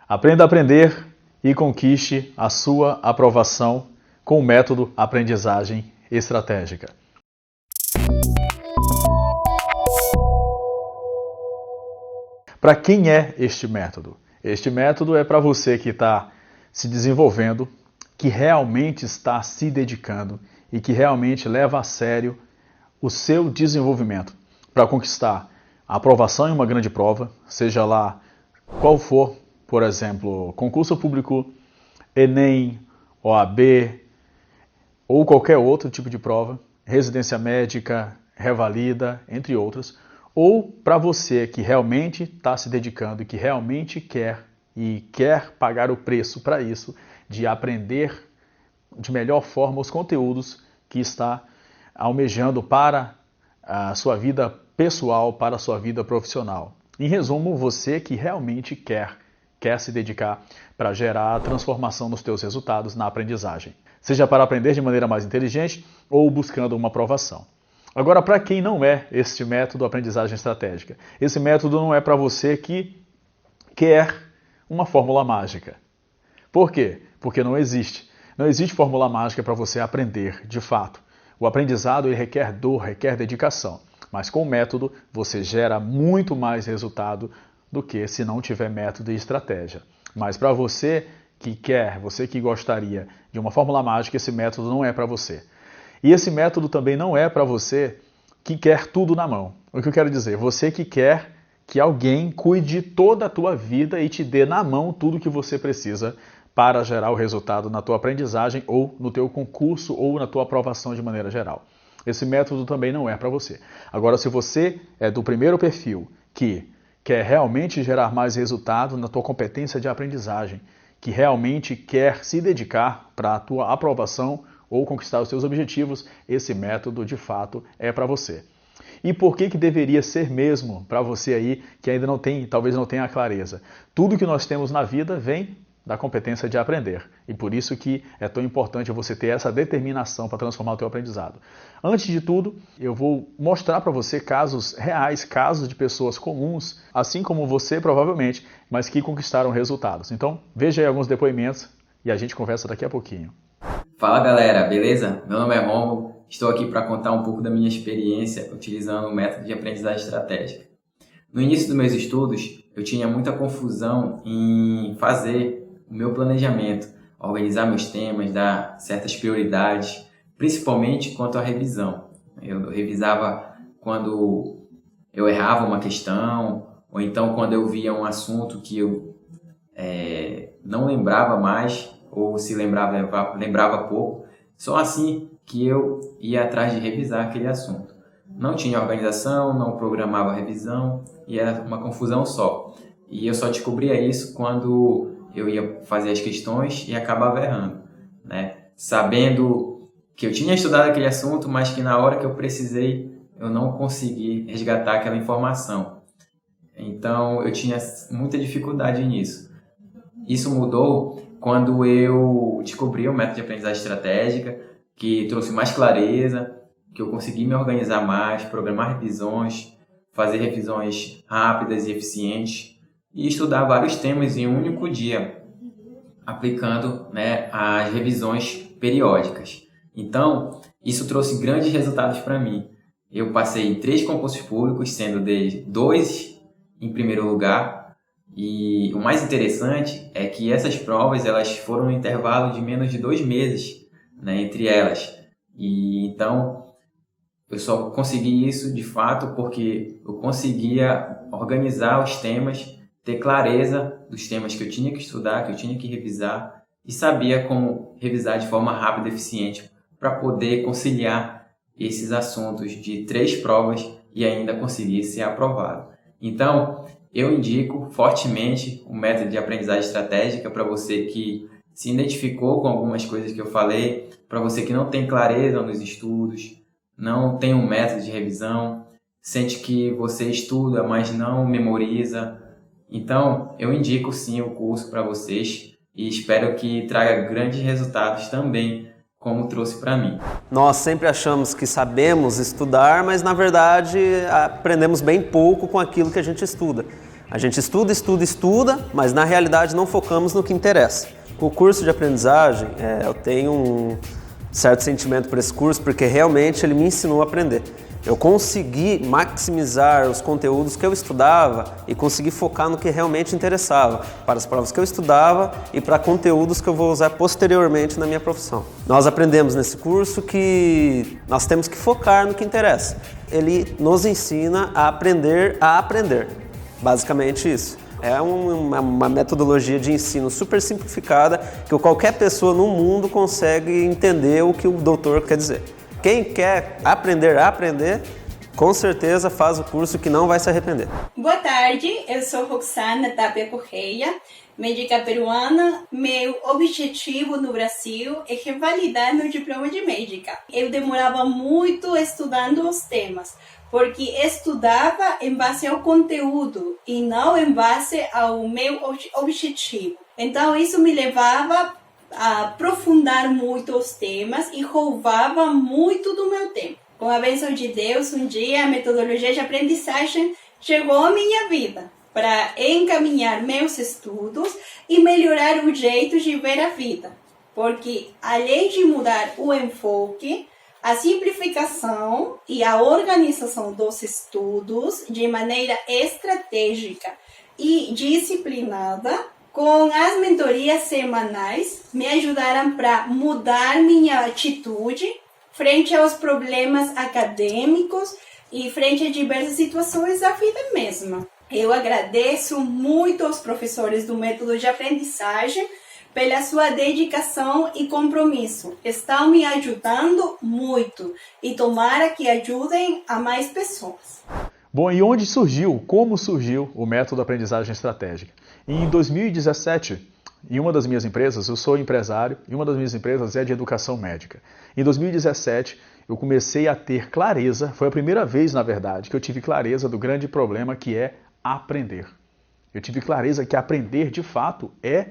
Aprenda a aprender e conquiste a sua aprovação com o método Aprendizagem Estratégica. Para quem é este método? Este método é para você que está se desenvolvendo, que realmente está se dedicando e que realmente leva a sério o seu desenvolvimento para conquistar a aprovação em uma grande prova, seja lá qual for, por exemplo, concurso público, Enem, OAB ou qualquer outro tipo de prova, residência médica, revalida, entre outras, ou para você que realmente está se dedicando e que realmente quer pagar o preço para isso, de aprender de melhor forma os conteúdos que está almejando para a sua vida pessoal, para a sua vida profissional. Em resumo, você que realmente quer se dedicar para gerar a transformação nos teus resultados na aprendizagem. Seja para aprender de maneira mais inteligente ou buscando uma aprovação. Agora, para quem não é este método aprendizagem estratégica, esse método não é para você que quer uma fórmula mágica. Por quê? Porque não existe. Não existe fórmula mágica para você aprender de fato. O aprendizado ele requer dor, requer dedicação. Mas com o método você gera muito mais resultado do que se não tiver método e estratégia. Mas para você que gostaria de uma fórmula mágica, esse método não é para você. E esse método também não é para você que quer tudo na mão. O que eu quero dizer? Você que quer que alguém cuide toda a tua vida e te dê na mão tudo que você precisa para gerar o resultado na tua aprendizagem ou no teu concurso ou na tua aprovação de maneira geral. Esse método também não é para você. Agora, se você é do primeiro perfil que quer realmente gerar mais resultado na tua competência de aprendizagem, que realmente quer se dedicar para a tua aprovação ou conquistar os seus objetivos, esse método de fato é para você. E por que deveria ser mesmo para você aí que ainda não tem, talvez não tenha a clareza? Tudo que nós temos na vida vem da competência de aprender. E por isso que é tão importante você ter essa determinação para transformar o teu aprendizado. Antes de tudo, eu vou mostrar para você casos reais, casos de pessoas comuns, assim como você provavelmente, mas que conquistaram resultados. Então, veja aí alguns depoimentos e a gente conversa daqui a pouquinho. Fala galera, beleza? Meu nome é Romulo, estou aqui para contar um pouco da minha experiência utilizando o método de aprendizagem estratégica. No início dos meus estudos, eu tinha muita confusão em fazer o meu planejamento, organizar meus temas, dar certas prioridades, principalmente quanto à revisão. Eu revisava quando eu errava uma questão, ou então quando eu via um assunto que eu não lembrava mais, ou se lembrava pouco, só assim que eu ia atrás de revisar aquele assunto. Não tinha organização, não programava a revisão e era uma confusão só. E eu só descobria isso quando eu ia fazer as questões e acabava errando, né? Sabendo que eu tinha estudado aquele assunto, mas que na hora que eu precisei, eu não consegui resgatar aquela informação. Então, eu tinha muita dificuldade nisso. Isso mudou quando eu descobri o método de aprendizagem estratégica, que trouxe mais clareza, que eu consegui me organizar mais, programar revisões, fazer revisões rápidas e eficientes e estudar vários temas em um único dia, aplicando, as revisões periódicas. Então, isso trouxe grandes resultados para mim. Eu passei em 3 concursos públicos, sendo 2 em primeiro lugar. E o mais interessante é que essas provas elas foram no intervalo de menos de 2 meses, entre elas. E então eu só consegui isso de fato porque eu conseguia organizar os temas, ter clareza dos temas que eu tinha que estudar, que eu tinha que revisar e sabia como revisar de forma rápida e eficiente para poder conciliar esses assuntos de 3 provas e ainda conseguir ser aprovado. Então, eu indico fortemente o método de aprendizagem estratégica para você que se identificou com algumas coisas que eu falei, para você que não tem clareza nos estudos, não tem um método de revisão, sente que você estuda, mas não memoriza. Então, eu indico sim o curso para vocês e espero que traga grandes resultados também, como trouxe para mim. Nós sempre achamos que sabemos estudar, mas na verdade aprendemos bem pouco com aquilo que a gente estuda. A gente estuda, estuda, estuda, mas na realidade não focamos no que interessa. O curso de aprendizagem, eu tenho um certo sentimento por esse curso, porque realmente ele me ensinou a aprender. Eu consegui maximizar os conteúdos que eu estudava e consegui focar no que realmente interessava, para as provas que eu estudava e para conteúdos que eu vou usar posteriormente na minha profissão. Nós aprendemos nesse curso que nós temos que focar no que interessa. Ele nos ensina a aprender, basicamente isso. É uma metodologia de ensino super simplificada que qualquer pessoa no mundo consegue entender o que o doutor quer dizer. Quem quer aprender a aprender, com certeza faz o curso que não vai se arrepender. Boa tarde, eu sou Roxana Tapia Correia, médica peruana. Meu objetivo no Brasil é revalidar meu diploma de médica. Eu demorava muito estudando os temas, porque estudava em base ao conteúdo e não em base ao meu objetivo. Então isso me levava a aprofundar muito os temas e roubava muito do meu tempo. Com a bênção de Deus, um dia a metodologia de aprendizagem chegou à minha vida para encaminhar meus estudos e melhorar o jeito de ver a vida. Porque além de mudar o enfoque, a simplificação e a organização dos estudos de maneira estratégica e disciplinada, com as mentorias semanais, me ajudaram para mudar minha atitude frente aos problemas acadêmicos e frente a diversas situações da vida mesma. Eu agradeço muito aos professores do método de aprendizagem pela sua dedicação e compromisso. Estão me ajudando muito e tomara que ajudem a mais pessoas. Bom, e onde surgiu, como surgiu o método de aprendizagem estratégica? Em 2017, em uma das minhas empresas, eu sou empresário e uma das minhas empresas é de educação médica. Em 2017, eu comecei a ter clareza, foi a primeira vez, na verdade, que eu tive clareza do grande problema que é aprender. Eu tive clareza que aprender, de fato, é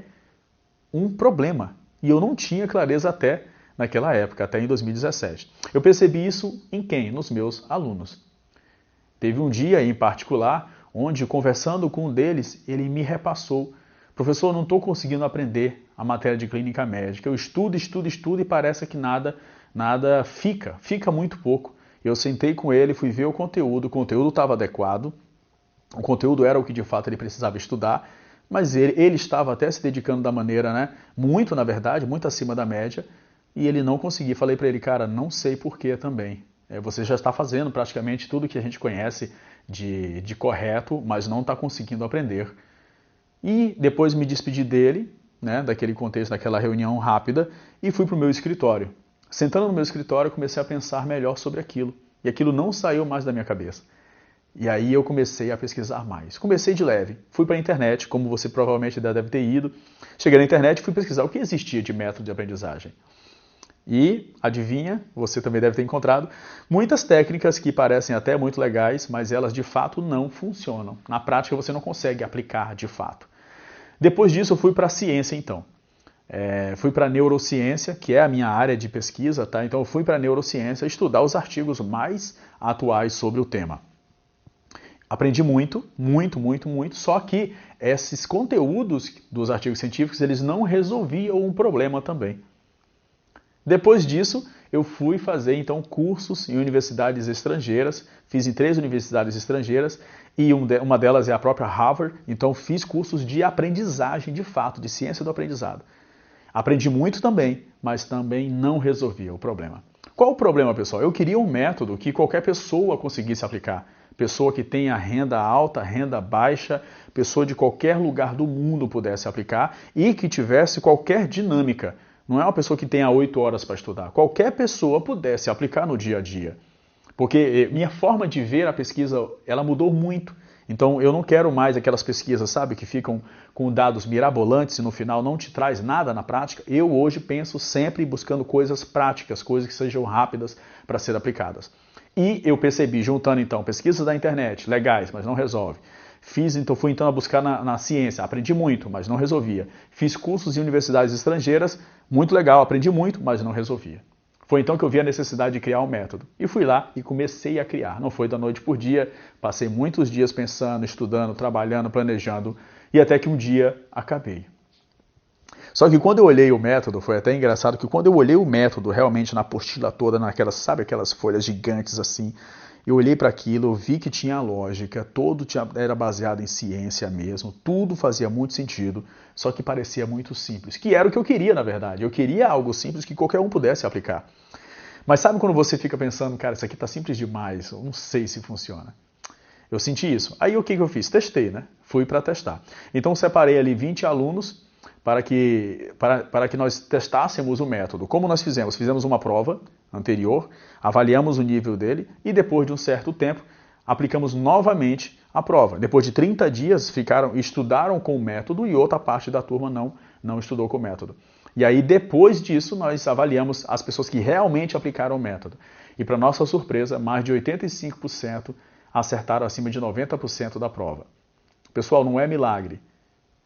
um problema. E eu não tinha clareza até naquela época, até em 2017. Eu percebi isso em quem? Nos meus alunos. Teve um dia em particular onde, conversando com um deles, ele me repassou: professor, eu não estou conseguindo aprender a matéria de clínica médica. Eu estudo e parece que nada fica muito pouco. Eu sentei com ele, fui ver o conteúdo estava adequado, o conteúdo era o que de fato ele precisava estudar, mas ele estava até se dedicando da maneira, muito acima da média, e ele não conseguia. Falei para ele: cara, não sei porquê também. Você já está fazendo praticamente tudo que a gente conhece de correto, mas não está conseguindo aprender. E depois me despedi dele, daquele contexto, daquela reunião rápida, e fui para o meu escritório. Sentando no meu escritório, comecei a pensar melhor sobre aquilo. E aquilo não saiu mais da minha cabeça. E aí eu comecei a pesquisar mais. Comecei de leve. Fui para a internet, como você provavelmente deve ter ido. Cheguei na internet e fui pesquisar o que existia de método de aprendizagem. E, adivinha, você também deve ter encontrado muitas técnicas que parecem até muito legais, mas elas de fato não funcionam. Na prática você não consegue aplicar de fato. Depois disso eu fui para a ciência então. Fui para a neurociência, que é a minha área de pesquisa, tá? Então eu fui para a neurociência estudar os artigos mais atuais sobre o tema. Aprendi muito, só que esses conteúdos dos artigos científicos, eles não resolviam um problema também. Depois disso, eu fui fazer então cursos em universidades estrangeiras, fiz em 3 universidades estrangeiras e uma delas é a própria Harvard, então fiz cursos de aprendizagem de fato, de ciência do aprendizado. Aprendi muito também, mas também não resolvia o problema. Qual o problema, pessoal? Eu queria um método que qualquer pessoa conseguisse aplicar. Pessoa que tenha renda alta, renda baixa, pessoa de qualquer lugar do mundo pudesse aplicar e que tivesse qualquer dinâmica. Não é uma pessoa que tenha 8 horas para estudar. Qualquer pessoa pudesse aplicar no dia a dia. Porque minha forma de ver a pesquisa, ela mudou muito. Então eu não quero mais aquelas pesquisas, sabe, que ficam com dados mirabolantes e no final não te traz nada na prática. Eu hoje penso sempre buscando coisas práticas, coisas que sejam rápidas para ser aplicadas. E eu percebi, juntando então pesquisas da internet, legais, mas não resolve. Fui então a buscar na ciência, aprendi muito, mas não resolvia. Fiz cursos em universidades estrangeiras, muito legal, aprendi muito, mas não resolvia. Foi então que eu vi a necessidade de criar um método. E fui lá e comecei a criar. Não foi da noite por dia, passei muitos dias pensando, estudando, trabalhando, planejando, e até que um dia acabei. Só que quando eu olhei o método, foi até engraçado que quando eu olhei o método realmente na apostila toda, naquelas, sabe aquelas folhas gigantes assim, eu olhei para aquilo, eu vi que tinha lógica, era baseado em ciência mesmo, tudo fazia muito sentido, só que parecia muito simples, que era o que eu queria na verdade, eu queria algo simples que qualquer um pudesse aplicar. Mas sabe quando você fica pensando, cara, isso aqui tá simples demais, eu não sei se funciona. Eu senti isso. Aí o que eu fiz? Testei, né? Fui para testar. Então separei ali 20 alunos para que nós testássemos o método. Como nós fizemos? Fizemos uma prova anterior, avaliamos o nível dele e depois de um certo tempo aplicamos novamente a prova. Depois de 30 dias estudaram com o método e outra parte da turma não estudou com o método. E aí depois disso nós avaliamos as pessoas que realmente aplicaram o método. E para nossa surpresa, mais de 85% acertaram acima de 90% da prova. Pessoal, não é milagre.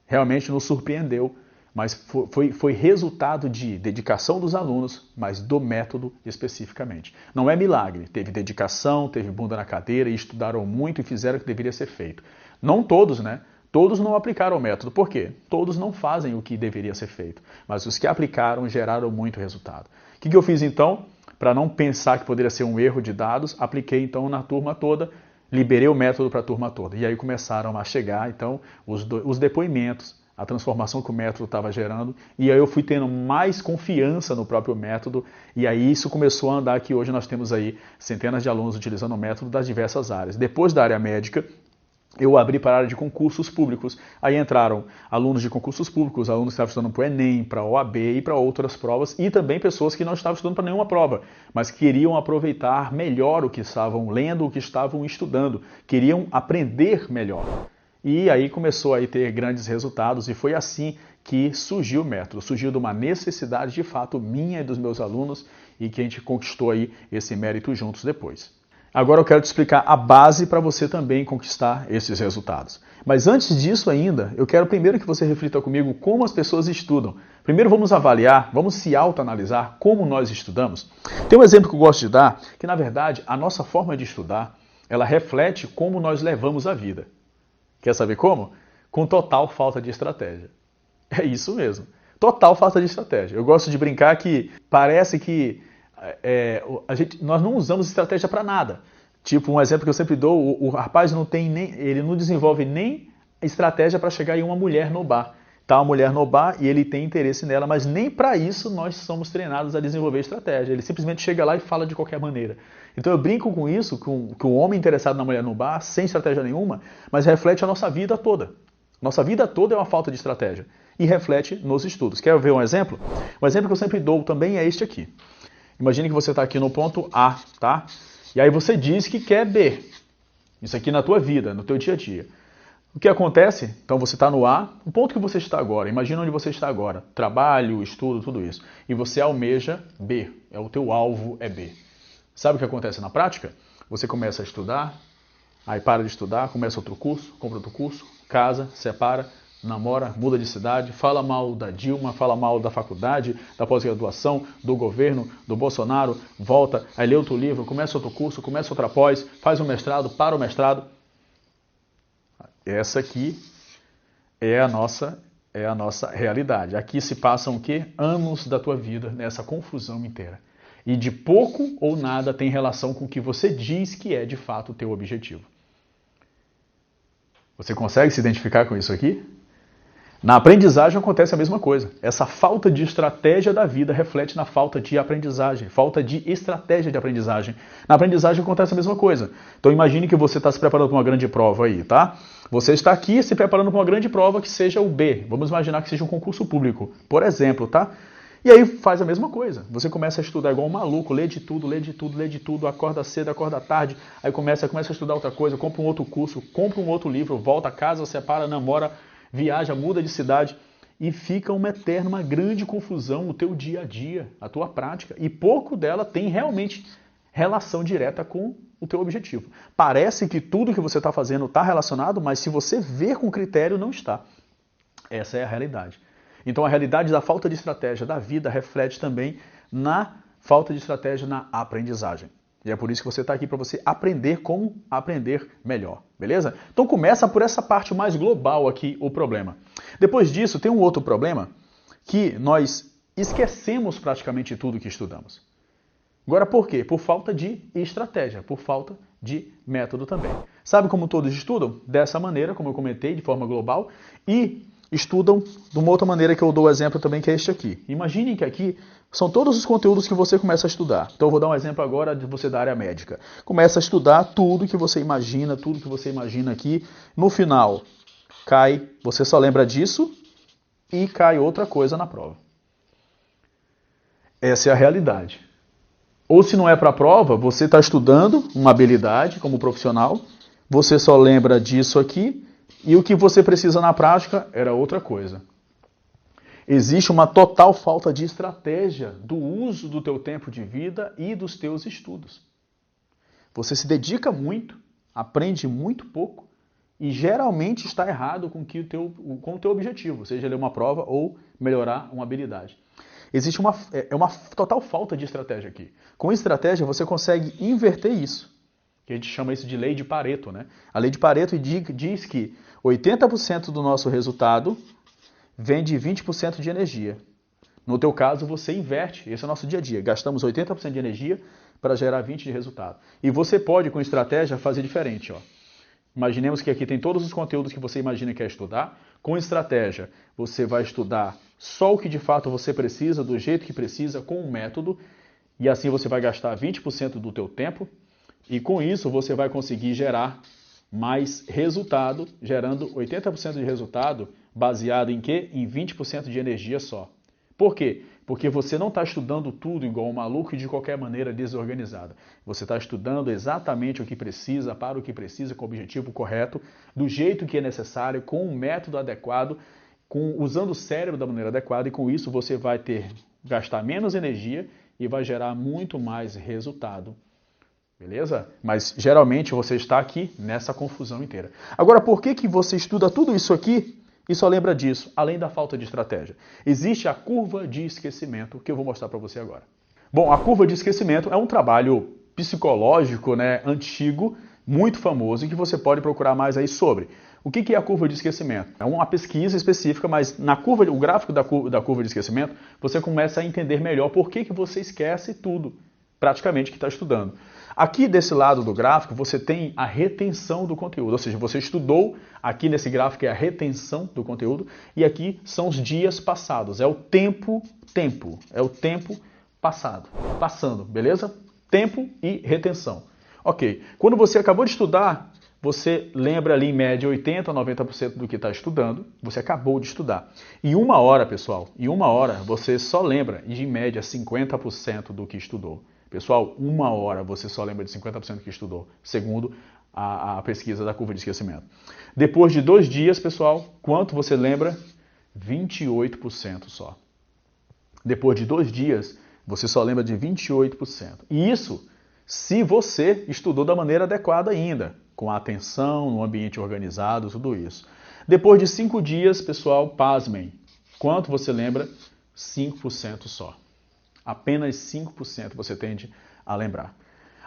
Realmente nos surpreendeu, mas foi resultado de dedicação dos alunos, mas do método especificamente. Não é milagre, teve dedicação, teve bunda na cadeira, e estudaram muito e fizeram o que deveria ser feito. Não todos, né? Todos não aplicaram o método. Por quê? Todos não fazem o que deveria ser feito, mas os que aplicaram geraram muito resultado. O que eu fiz então? Para não pensar que poderia ser um erro de dados, apliquei então na turma toda, liberei o método para a turma toda. E aí começaram a chegar então os depoimentos, a transformação que o método estava gerando, e aí eu fui tendo mais confiança no próprio método, e aí isso começou a andar, que hoje nós temos aí centenas de alunos utilizando o método das diversas áreas. Depois da área médica, eu abri para a área de concursos públicos. Aí entraram alunos de concursos públicos, alunos que estavam estudando para o Enem, para a OAB e para outras provas, e também pessoas que não estavam estudando para nenhuma prova, mas queriam aproveitar melhor o que estavam lendo, o que estavam estudando, queriam aprender melhor. E aí começou a ter grandes resultados e foi assim que surgiu o método. Surgiu de uma necessidade de fato minha e dos meus alunos e que a gente conquistou aí esse mérito juntos depois. Agora eu quero te explicar a base para você também conquistar esses resultados. Mas antes disso ainda, eu quero primeiro que você reflita comigo como as pessoas estudam. Primeiro vamos avaliar, vamos se autoanalisar como nós estudamos. Tem um exemplo que eu gosto de dar, que na verdade a nossa forma de estudar, ela reflete como nós levamos a vida. Quer saber como? Com total falta de estratégia. É isso mesmo. Total falta de estratégia. Eu gosto de brincar que parece que nós não usamos estratégia para nada. Tipo, um exemplo que eu sempre dou, o rapaz ele não desenvolve nem estratégia para chegar em uma mulher no bar. Tá uma mulher no bar e ele tem interesse nela, mas nem para isso nós somos treinados a desenvolver estratégia. Ele simplesmente chega lá e fala de qualquer maneira. Então eu brinco com isso, que o homem interessado na mulher no bar, sem estratégia nenhuma, mas reflete a nossa vida toda. Nossa vida toda é uma falta de estratégia e reflete nos estudos. Quer ver um exemplo? Um exemplo que eu sempre dou também é este aqui. Imagine que você está aqui no ponto A, tá? E aí você diz que quer B. Isso aqui na tua vida, no teu dia a dia. O que acontece? Então você está no A, o ponto que você está agora, imagina onde você está agora, trabalho, estudo, tudo isso. E você almeja B, o teu alvo é B. Sabe o que acontece na prática? Você começa a estudar, aí para de estudar, começa outro curso, compra outro curso, casa, separa, namora, muda de cidade, fala mal da Dilma, fala mal da faculdade, da pós-graduação, do governo, do Bolsonaro, volta, aí lê outro livro, começa outro curso, começa outra pós, faz um mestrado, para o mestrado. Essa aqui é a nossa realidade. Aqui se passam o quê? Anos da tua vida nessa confusão inteira. E de pouco ou nada tem relação com o que você diz que é de fato o teu objetivo. Você consegue se identificar com isso aqui? Na aprendizagem acontece a mesma coisa. Essa falta de estratégia da vida reflete na falta de aprendizagem, falta de estratégia de aprendizagem. Na aprendizagem acontece a mesma coisa. Então imagine que você está se preparando para uma grande prova aí, tá? Você está aqui se preparando para uma grande prova que seja o B. Vamos imaginar que seja um concurso público, por exemplo, tá? E aí faz a mesma coisa. Você começa a estudar igual um maluco, lê de tudo, acorda cedo, acorda tarde, aí começa a estudar outra coisa, compra um outro curso, compra um outro livro, volta a casa, separa, namora, viaja, muda de cidade e fica uma grande confusão o teu dia a dia, a tua prática. E pouco dela tem realmente relação direta com o teu objetivo. Parece que tudo que você está fazendo está relacionado, mas se você ver com critério, não está. Essa é a realidade. Então a realidade da falta de estratégia da vida reflete também na falta de estratégia na aprendizagem. E é por isso que você está aqui, para você aprender como aprender melhor, beleza? Então começa por essa parte mais global aqui, o problema. Depois disso, tem um outro problema que nós esquecemos praticamente tudo que estudamos. Agora, por quê? Por falta de estratégia, por falta de método também. Sabe como todos estudam? Dessa maneira, como eu comentei, de forma global, e estudam de uma outra maneira que eu dou o exemplo também, que é este aqui. Imaginem que aqui são todos os conteúdos que você começa a estudar. Então eu vou dar um exemplo agora de você da área médica. Começa a estudar tudo que você imagina aqui. No final, cai, você só lembra disso e cai outra coisa na prova. Essa é a realidade. Ou se não é para a prova, você está estudando uma habilidade como profissional, você só lembra disso aqui e o que você precisa na prática era outra coisa. Existe uma total falta de estratégia do uso do teu tempo de vida e dos teus estudos. Você se dedica muito, aprende muito pouco e geralmente está errado com o teu objetivo, seja ler uma prova ou melhorar uma habilidade. Existe uma total falta de estratégia aqui. Com estratégia você consegue inverter isso, que a gente chama isso de lei de Pareto, né? A lei de Pareto diz que 80% do nosso resultado vem de 20% de energia. No teu caso, você inverte. Esse é o nosso dia a dia. Gastamos 80% de energia para gerar 20% de resultado. E você pode, com estratégia, fazer diferente. Ó. Imaginemos que aqui tem todos os conteúdos que você imagina que quer estudar. Com estratégia, você vai estudar só o que de fato você precisa, do jeito que precisa, com um método. E assim você vai gastar 20% do teu tempo. E com isso você vai conseguir gerar mais resultado, gerando 80% de resultado baseado em quê? Em 20% de energia só. Por quê? Porque você não está estudando tudo igual um maluco e de qualquer maneira desorganizada. Você está estudando exatamente o que precisa, para o que precisa, com o objetivo correto, do jeito que é necessário, com um método adequado, usando o cérebro da maneira adequada, e com isso você vai gastar menos energia e vai gerar muito mais resultado. Beleza? Mas geralmente você está aqui nessa confusão inteira. Agora, por que você estuda tudo isso aqui e só lembra disso, além da falta de estratégia? Existe a curva de esquecimento, que eu vou mostrar para você agora. Bom, a curva de esquecimento é um trabalho psicológico, né, antigo, muito famoso, e que você pode procurar mais aí sobre. O que é a curva de esquecimento? É uma pesquisa específica, mas o gráfico da curva de esquecimento, você começa a entender melhor por que você esquece tudo, praticamente, que está estudando. Aqui desse lado do gráfico você tem a retenção do conteúdo, ou seja, você estudou, aqui nesse gráfico é a retenção do conteúdo e aqui são os dias passados, é o tempo passando, beleza? Tempo e retenção. Ok, quando você acabou de estudar, você lembra ali em média 80% a 90% do que está estudando, você acabou de estudar. Em uma hora, pessoal, você só lembra de em média 50% do que estudou. Pessoal, uma hora você só lembra de 50% do que estudou, segundo a pesquisa da curva de esquecimento. Depois de 2 dias, pessoal, quanto você lembra? 28% só. Depois de 2 dias, você só lembra de 28%. E isso se você estudou da maneira adequada ainda, com atenção, num ambiente organizado, tudo isso. Depois de 5 dias, pessoal, pasmem. Quanto você lembra? 5% só. Apenas 5% você tende a lembrar.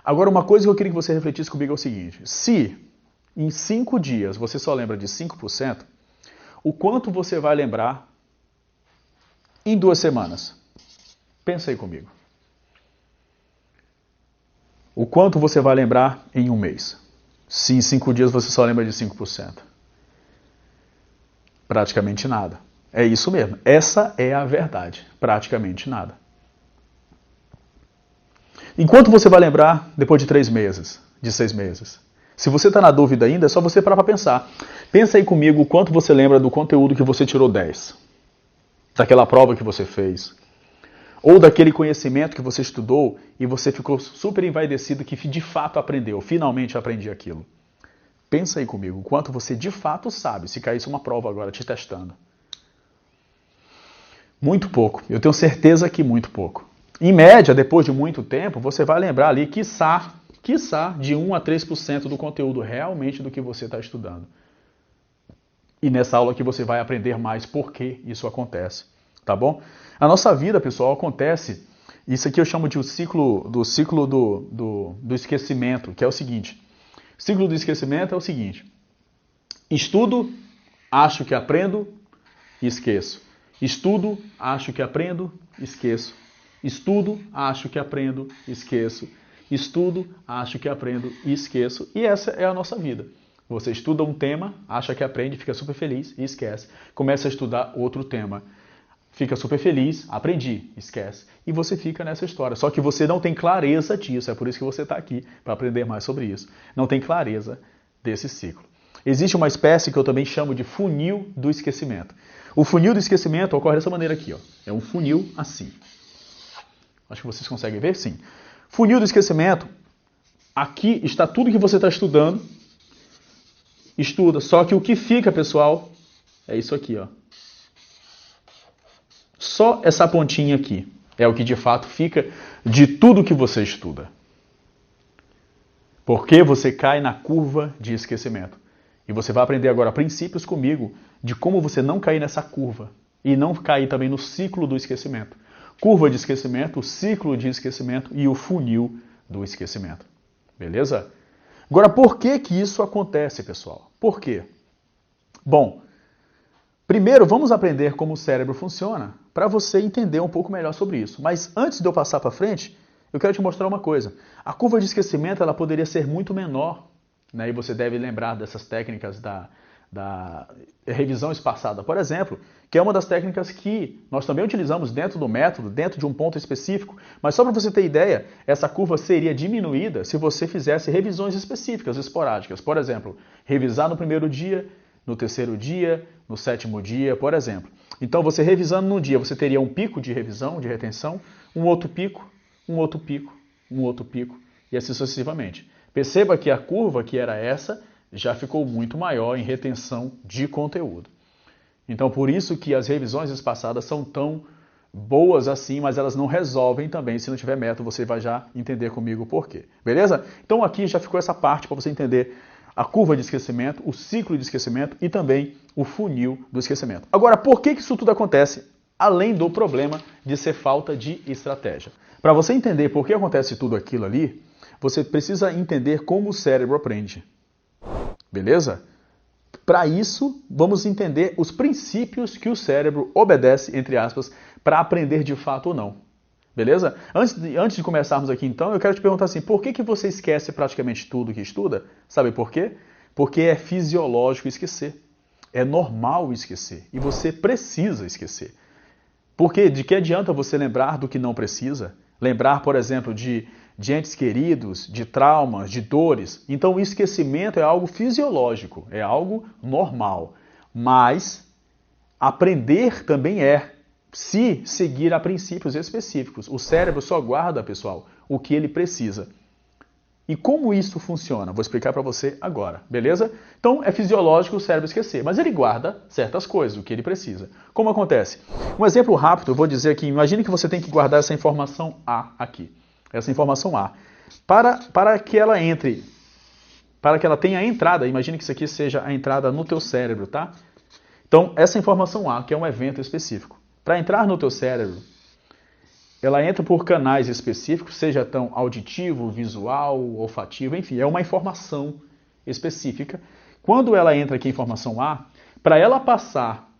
Agora, uma coisa que eu queria que você refletisse comigo é o seguinte. Se em 5 dias você só lembra de 5%, o quanto você vai lembrar em 2 semanas? Pensa aí comigo. O quanto você vai lembrar em 1 mês? Se em 5 dias você só lembra de 5%. Praticamente nada. É isso mesmo. Essa é a verdade. Praticamente nada. Enquanto você vai lembrar depois de 3 meses, de 6 meses? Se você está na dúvida ainda, é só você parar para pensar. Pensa aí comigo o quanto você lembra do conteúdo que você tirou 10. Daquela prova que você fez. Ou daquele conhecimento que você estudou e você ficou super envaidecido que de fato aprendeu. Finalmente aprendi aquilo. Pensa aí comigo o quanto você de fato sabe, se caísse uma prova agora te testando. Muito pouco. Eu tenho certeza que muito pouco. Em média, depois de muito tempo, você vai lembrar ali, quiçá, de 1 a 3% do conteúdo realmente do que você está estudando. E nessa aula aqui você vai aprender mais por que isso acontece, tá bom? A nossa vida, pessoal, acontece Isso aqui eu chamo de o ciclo do esquecimento, que é o seguinte. O ciclo do esquecimento é o seguinte. Estudo, acho que aprendo, esqueço. Estudo, acho que aprendo, esqueço. Estudo, acho que aprendo, esqueço. Estudo, acho que aprendo e esqueço. E essa é a nossa vida. Você estuda um tema, acha que aprende, fica super feliz e esquece. Começa a estudar outro tema. Fica super feliz, aprendi, esquece. E você fica nessa história. Só que você não tem clareza disso. É por isso que você está aqui, para aprender mais sobre isso. Não tem clareza desse ciclo. Existe uma espécie que eu também chamo de funil do esquecimento. O funil do esquecimento ocorre dessa maneira aqui. Ó. É um funil assim. Acho que vocês conseguem ver? Sim. Funil do esquecimento, aqui está tudo que você está estudando. Estuda. Só que o que fica, pessoal, é isso aqui, ó. Só essa pontinha aqui é o que de fato fica de tudo que você estuda. Porque você cai na curva de esquecimento. E você vai aprender agora princípios comigo de como você não cair nessa curva e não cair também no ciclo do esquecimento. Curva de esquecimento, o ciclo de esquecimento e o funil do esquecimento. Beleza? Agora, por que isso acontece, pessoal? Por quê? Bom, primeiro vamos aprender como o cérebro funciona para você entender um pouco melhor sobre isso. Mas antes de eu passar para frente, eu quero te mostrar uma coisa. A curva de esquecimento ela poderia ser muito menor, né? E você deve lembrar dessas técnicas da revisão espaçada, por exemplo, que é uma das técnicas que nós também utilizamos dentro do método, dentro de um ponto específico. Mas só para você ter ideia, essa curva seria diminuída se você fizesse revisões específicas, esporádicas. Por exemplo, revisar no primeiro dia, no terceiro dia, no sétimo dia, por exemplo. Então, você revisando num dia, você teria um pico de revisão, de retenção, um outro pico, um outro pico, um outro pico, e assim sucessivamente. Perceba que a curva, que era essa, já ficou muito maior em retenção de conteúdo. Então, por isso que as revisões espaçadas são tão boas assim, mas elas não resolvem também. Se não tiver método, você vai já entender comigo o porquê. Beleza? Então, aqui já ficou essa parte para você entender a curva de esquecimento, o ciclo de esquecimento e também o funil do esquecimento. Agora, por que isso tudo acontece, além do problema de ser falta de estratégia? Para você entender por que acontece tudo aquilo ali, você precisa entender como o cérebro aprende. Beleza? Para isso, vamos entender os princípios que o cérebro obedece, entre aspas, para aprender de fato ou não. Beleza? Antes de começarmos aqui, então, eu quero te perguntar assim, por que você esquece praticamente tudo que estuda? Sabe por quê? Porque é fisiológico esquecer. É normal esquecer. E você precisa esquecer. Porque de que adianta você lembrar do que não precisa? Lembrar, por exemplo, de entes queridos, de traumas, de dores. Então, o esquecimento é algo fisiológico, é algo normal. Mas aprender também é, se seguir a princípios específicos. O cérebro só guarda, pessoal, o que ele precisa. E como isso funciona? Vou explicar para você agora, beleza? Então, é fisiológico o cérebro esquecer, mas ele guarda certas coisas, o que ele precisa. Como acontece? Um exemplo rápido, eu vou dizer aqui, imagine que você tem que guardar essa informação A aqui. Essa informação A. Para que ela entre, para que ela tenha entrada, imagine que isso aqui seja a entrada no teu cérebro, tá? Então, essa informação A, que é um evento específico, para entrar no teu cérebro, ela entra por canais específicos, seja tão auditivo, visual, olfativo, enfim, é uma informação específica. Quando ela entra aqui em informação A, para ela passar,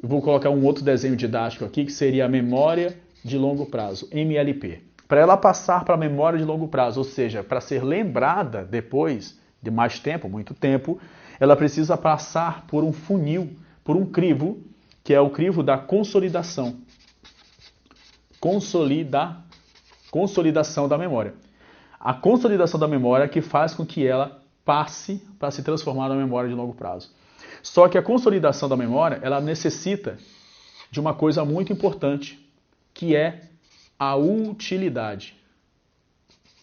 eu vou colocar um outro desenho didático aqui, que seria a memória de longo prazo, MLP. Para ela passar para a memória de longo prazo, ou seja, para ser lembrada depois de mais tempo, muito tempo, ela precisa passar por um funil, por um crivo, que é o crivo da consolidação. Consolidação da memória. A consolidação da memória que faz com que ela passe para se transformar na memória de longo prazo. Só que a consolidação da memória, ela necessita de uma coisa muito importante, que é a utilidade.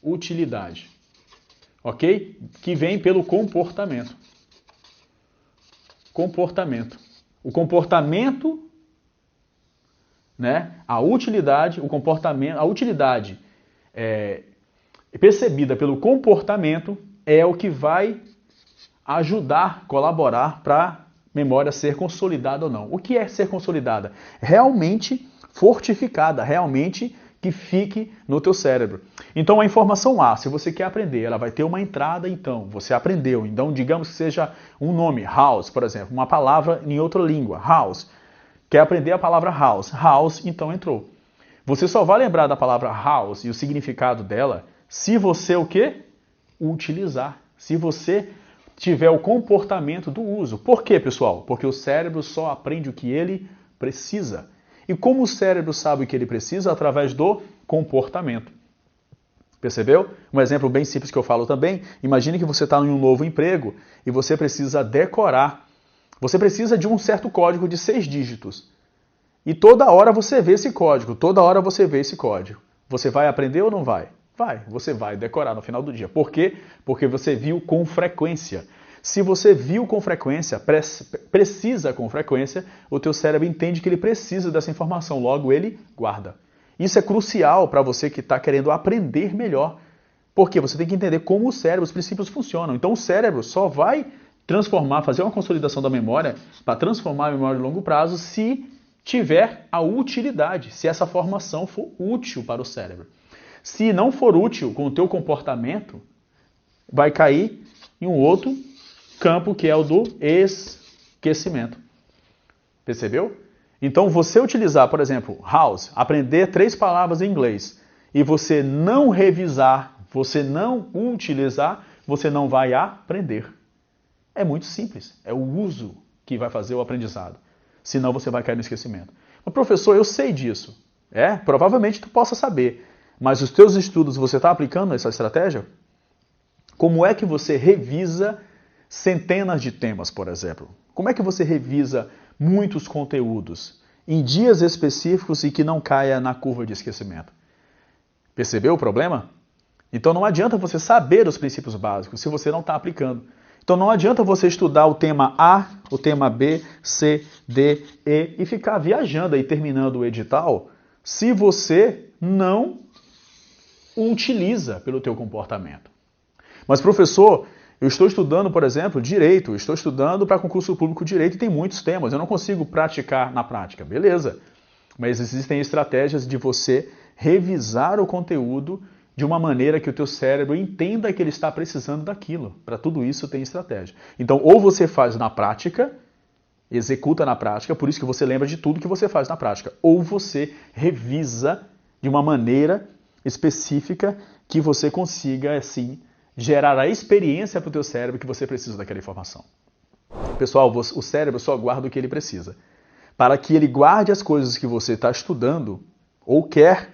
Utilidade. Ok? Que vem pelo comportamento. Comportamento. O comportamento, né? A utilidade, o comportamento, a utilidade percebida pelo comportamento é o que vai ajudar, colaborar para a memória ser consolidada ou não. O que é ser consolidada? Realmente fortificada, realmente que fique no teu cérebro. Então a informação A, se você quer aprender, ela vai ter uma entrada, então, você aprendeu. Então digamos que seja um nome, house, por exemplo, uma palavra em outra língua, house. Quer aprender a palavra house, house, então entrou. Você só vai lembrar da palavra house e o significado dela se você o quê? Utilizar. Se você tiver o comportamento do uso. Por quê, pessoal? Porque o cérebro só aprende o que ele precisa. E como o cérebro sabe o que ele precisa? Através do comportamento. Percebeu? Um exemplo bem simples que eu falo também. Imagine que você está em um novo emprego e você precisa decorar. Você precisa de um certo código de 6 dígitos. E toda hora você vê esse código. Toda hora você vê esse código. Você vai aprender ou não vai? Vai. Você vai decorar no final do dia. Por quê? Porque você viu com frequência. Se você viu com frequência, precisa com frequência, o teu cérebro entende que ele precisa dessa informação, logo ele guarda. Isso é crucial para você que está querendo aprender melhor, porque você tem que entender como o cérebro, os princípios funcionam. Então o cérebro só vai transformar, fazer uma consolidação da memória, para transformar a memória de longo prazo, se tiver a utilidade, se essa formação for útil para o cérebro. Se não for útil com o teu comportamento, vai cair em um outro campo que é o do esquecimento. Percebeu? Então, você utilizar, por exemplo, house, aprender 3 palavras em inglês, e você não revisar, você não utilizar, você não vai aprender. É muito simples. É o uso que vai fazer o aprendizado. Senão você vai cair no esquecimento. Mas, professor, eu sei disso. Provavelmente tu possa saber. Mas os teus estudos, você está aplicando essa estratégia? Como é que você revisa centenas de temas, por exemplo? Como é que você revisa muitos conteúdos em dias específicos e que não caia na curva de esquecimento? Percebeu o problema? Então não adianta você saber os princípios básicos se você não está aplicando. Então não adianta você estudar o tema A, o tema B, C, D, E e ficar viajando aí terminando o edital se você não o utiliza pelo teu comportamento. Mas professor, eu estou estudando, por exemplo, direito, estou estudando para concurso público direito e tem muitos temas, eu não consigo praticar na prática. Beleza, mas existem estratégias de você revisar o conteúdo de uma maneira que o teu cérebro entenda que ele está precisando daquilo. Para tudo isso tem estratégia. Então, ou você faz na prática, executa na prática, por isso que você lembra de tudo que você faz na prática, ou você revisa de uma maneira específica que você consiga, assim, gerar a experiência para o teu cérebro que você precisa daquela informação. Pessoal, o cérebro só guarda o que ele precisa. Para que ele guarde as coisas que você está estudando ou quer,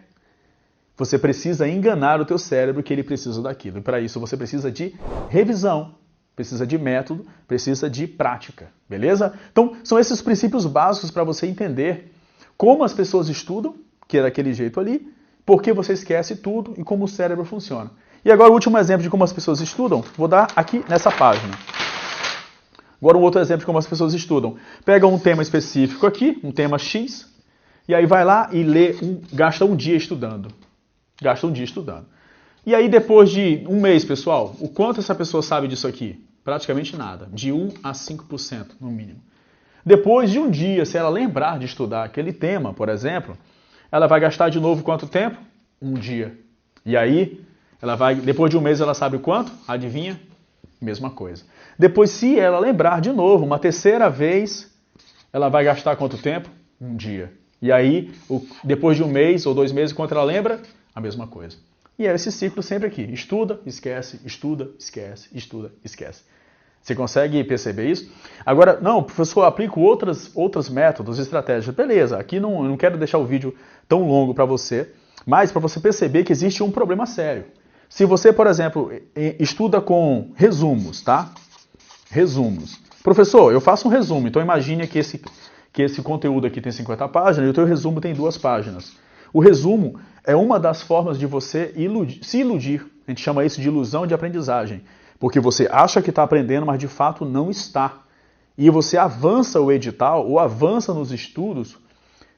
você precisa enganar o teu cérebro que ele precisa daquilo. E para isso você precisa de revisão, precisa de método, precisa de prática. Beleza? Então, são esses princípios básicos para você entender como as pessoas estudam, que é daquele jeito ali, por que você esquece tudo e como o cérebro funciona. E agora o último exemplo de como as pessoas estudam, vou dar aqui nessa página. Agora um outro exemplo de como as pessoas estudam. Pega um tema específico aqui, um tema X, e aí vai lá e gasta um dia estudando. Gasta um dia estudando. E aí depois de um mês, pessoal, o quanto essa pessoa sabe disso aqui? Praticamente nada. De 1 a 5% no mínimo. Depois de um dia, se ela lembrar de estudar aquele tema, por exemplo, ela vai gastar de novo quanto tempo? Um dia. E aí, depois de um mês, ela sabe quanto? Adivinha? Mesma coisa. Depois, se ela lembrar de novo, uma terceira vez, ela vai gastar quanto tempo? Um dia. E aí, depois de um mês ou 2 meses, quanto ela lembra? A mesma coisa. E é esse ciclo sempre aqui. Estuda, esquece, estuda, esquece, estuda, esquece. Você consegue perceber isso? Agora, não, professor, eu aplico outros métodos, estratégias. Beleza, aqui não quero deixar o vídeo tão longo para você, mas para você perceber que existe um problema sério. Se você, por exemplo, estuda com resumos, tá? Resumos. Professor, eu faço um resumo, então imagine que esse conteúdo aqui tem 50 páginas e o teu resumo tem 2 páginas. O resumo é uma das formas de você se iludir. A gente chama isso de ilusão de aprendizagem. Porque você acha que está aprendendo, mas de fato não está. E você avança o edital ou avança nos estudos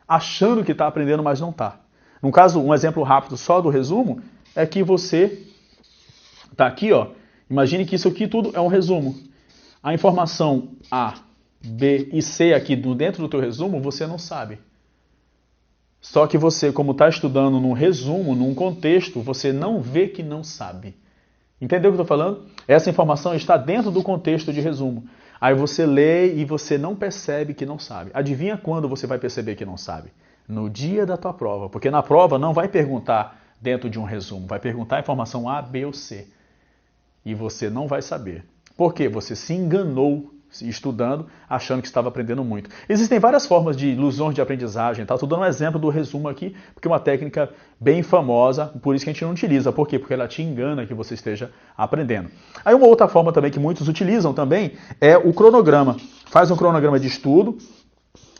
achando que está aprendendo, mas não está. No caso, um exemplo rápido só do resumo é que você está aqui, ó. Imagine que isso aqui tudo é um resumo. A informação A, B e C aqui dentro do teu resumo, você não sabe. Só que você, como está estudando num resumo, num contexto, você não vê que não sabe. Entendeu o que eu estou falando? Essa informação está dentro do contexto de resumo. Aí você lê e você não percebe que não sabe. Adivinha quando você vai perceber que não sabe? No dia da tua prova. Porque na prova não vai perguntar dentro de um resumo, vai perguntar a informação A, B ou C. E você não vai saber. Por quê? Você se enganou estudando, achando que estava aprendendo muito. Existem várias formas de ilusões de aprendizagem, tá? Estou dando um exemplo do resumo aqui, porque é uma técnica bem famosa, por isso que a gente não utiliza. Por quê? Porque ela te engana que você esteja aprendendo. Aí uma outra forma também que muitos utilizam também é o cronograma. Faz um cronograma de estudo,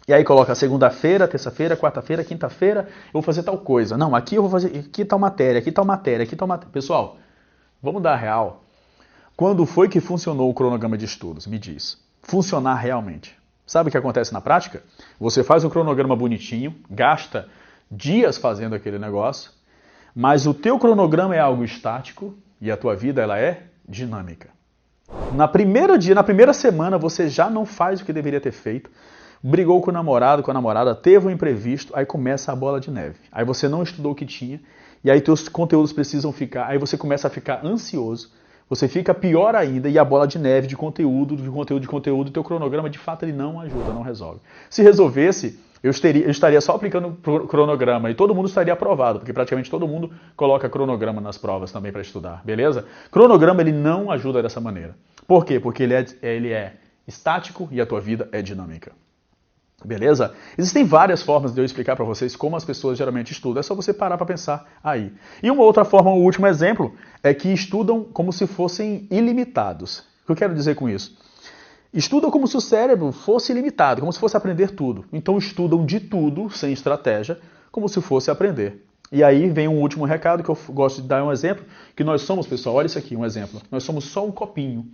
e aí coloca segunda-feira, terça-feira, quarta-feira, quinta-feira, eu vou fazer tal coisa. Não, aqui eu vou fazer, aqui tal matéria, aqui tal matéria, aqui tal matéria. Pessoal, vamos dar real. Quando foi que funcionou o cronograma de estudos? Me diz. Funcionar realmente. Sabe o que acontece na prática? Você faz um cronograma bonitinho, gasta dias fazendo aquele negócio, mas o teu cronograma é algo estático e a tua vida ela é dinâmica. Na primeira semana você já não faz o que deveria ter feito, brigou com o namorado, com a namorada, teve um imprevisto, aí começa a bola de neve. Aí você não estudou o que tinha e aí teus conteúdos precisam ficar, aí você começa a ficar ansioso. Você fica pior ainda e a bola de neve de conteúdo, o teu cronograma de fato ele não ajuda, não resolve. Se resolvesse, eu estaria só aplicando cronograma e todo mundo estaria aprovado, porque praticamente todo mundo coloca cronograma nas provas também para estudar, beleza? Cronograma ele não ajuda dessa maneira. Por quê? Porque ele é estático e a tua vida é dinâmica. Beleza? Existem várias formas de eu explicar para vocês como as pessoas geralmente estudam. É só você parar para pensar aí. E uma outra forma, o último exemplo, é que estudam como se fossem ilimitados. O que eu quero dizer com isso? Estudam como se o cérebro fosse ilimitado, como se fosse aprender tudo. Então estudam de tudo, sem estratégia, como se fosse aprender. E aí vem um último recado que eu gosto de dar um exemplo, que nós somos, pessoal, olha isso aqui, um exemplo. Nós somos só um copinho.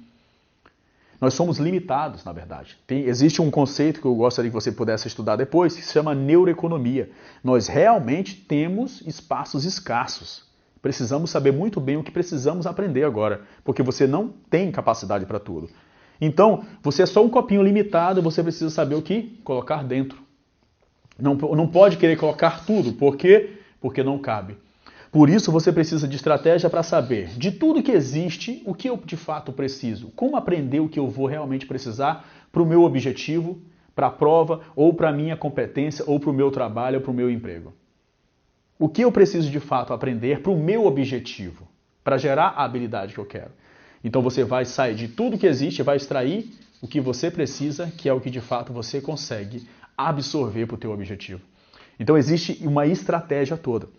Nós somos limitados, na verdade. Existe um conceito que eu gostaria que você pudesse estudar depois, que se chama neuroeconomia. Nós realmente temos espaços escassos. Precisamos saber muito bem o que precisamos aprender agora, porque você não tem capacidade para tudo. Então, você é só um copinho limitado, você precisa saber o que colocar dentro. Não pode querer colocar tudo, por quê? Porque não cabe. Por isso você precisa de estratégia para saber de tudo que existe, o que eu de fato preciso, como aprender o que eu vou realmente precisar para o meu objetivo, para a prova, ou para a minha competência, ou para o meu trabalho, ou para o meu emprego. O que eu preciso de fato aprender para o meu objetivo, para gerar a habilidade que eu quero. Então você vai sair de tudo que existe e vai extrair o que você precisa, que é o que de fato você consegue absorver para o teu objetivo. Então existe uma estratégia toda.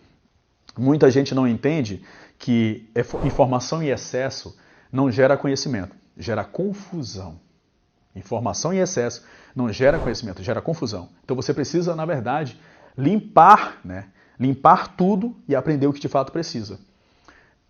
Muita gente não entende que informação em excesso não gera conhecimento, gera confusão. Informação em excesso não gera conhecimento, gera confusão. Então você precisa, na verdade, limpar tudo e aprender o que de fato precisa.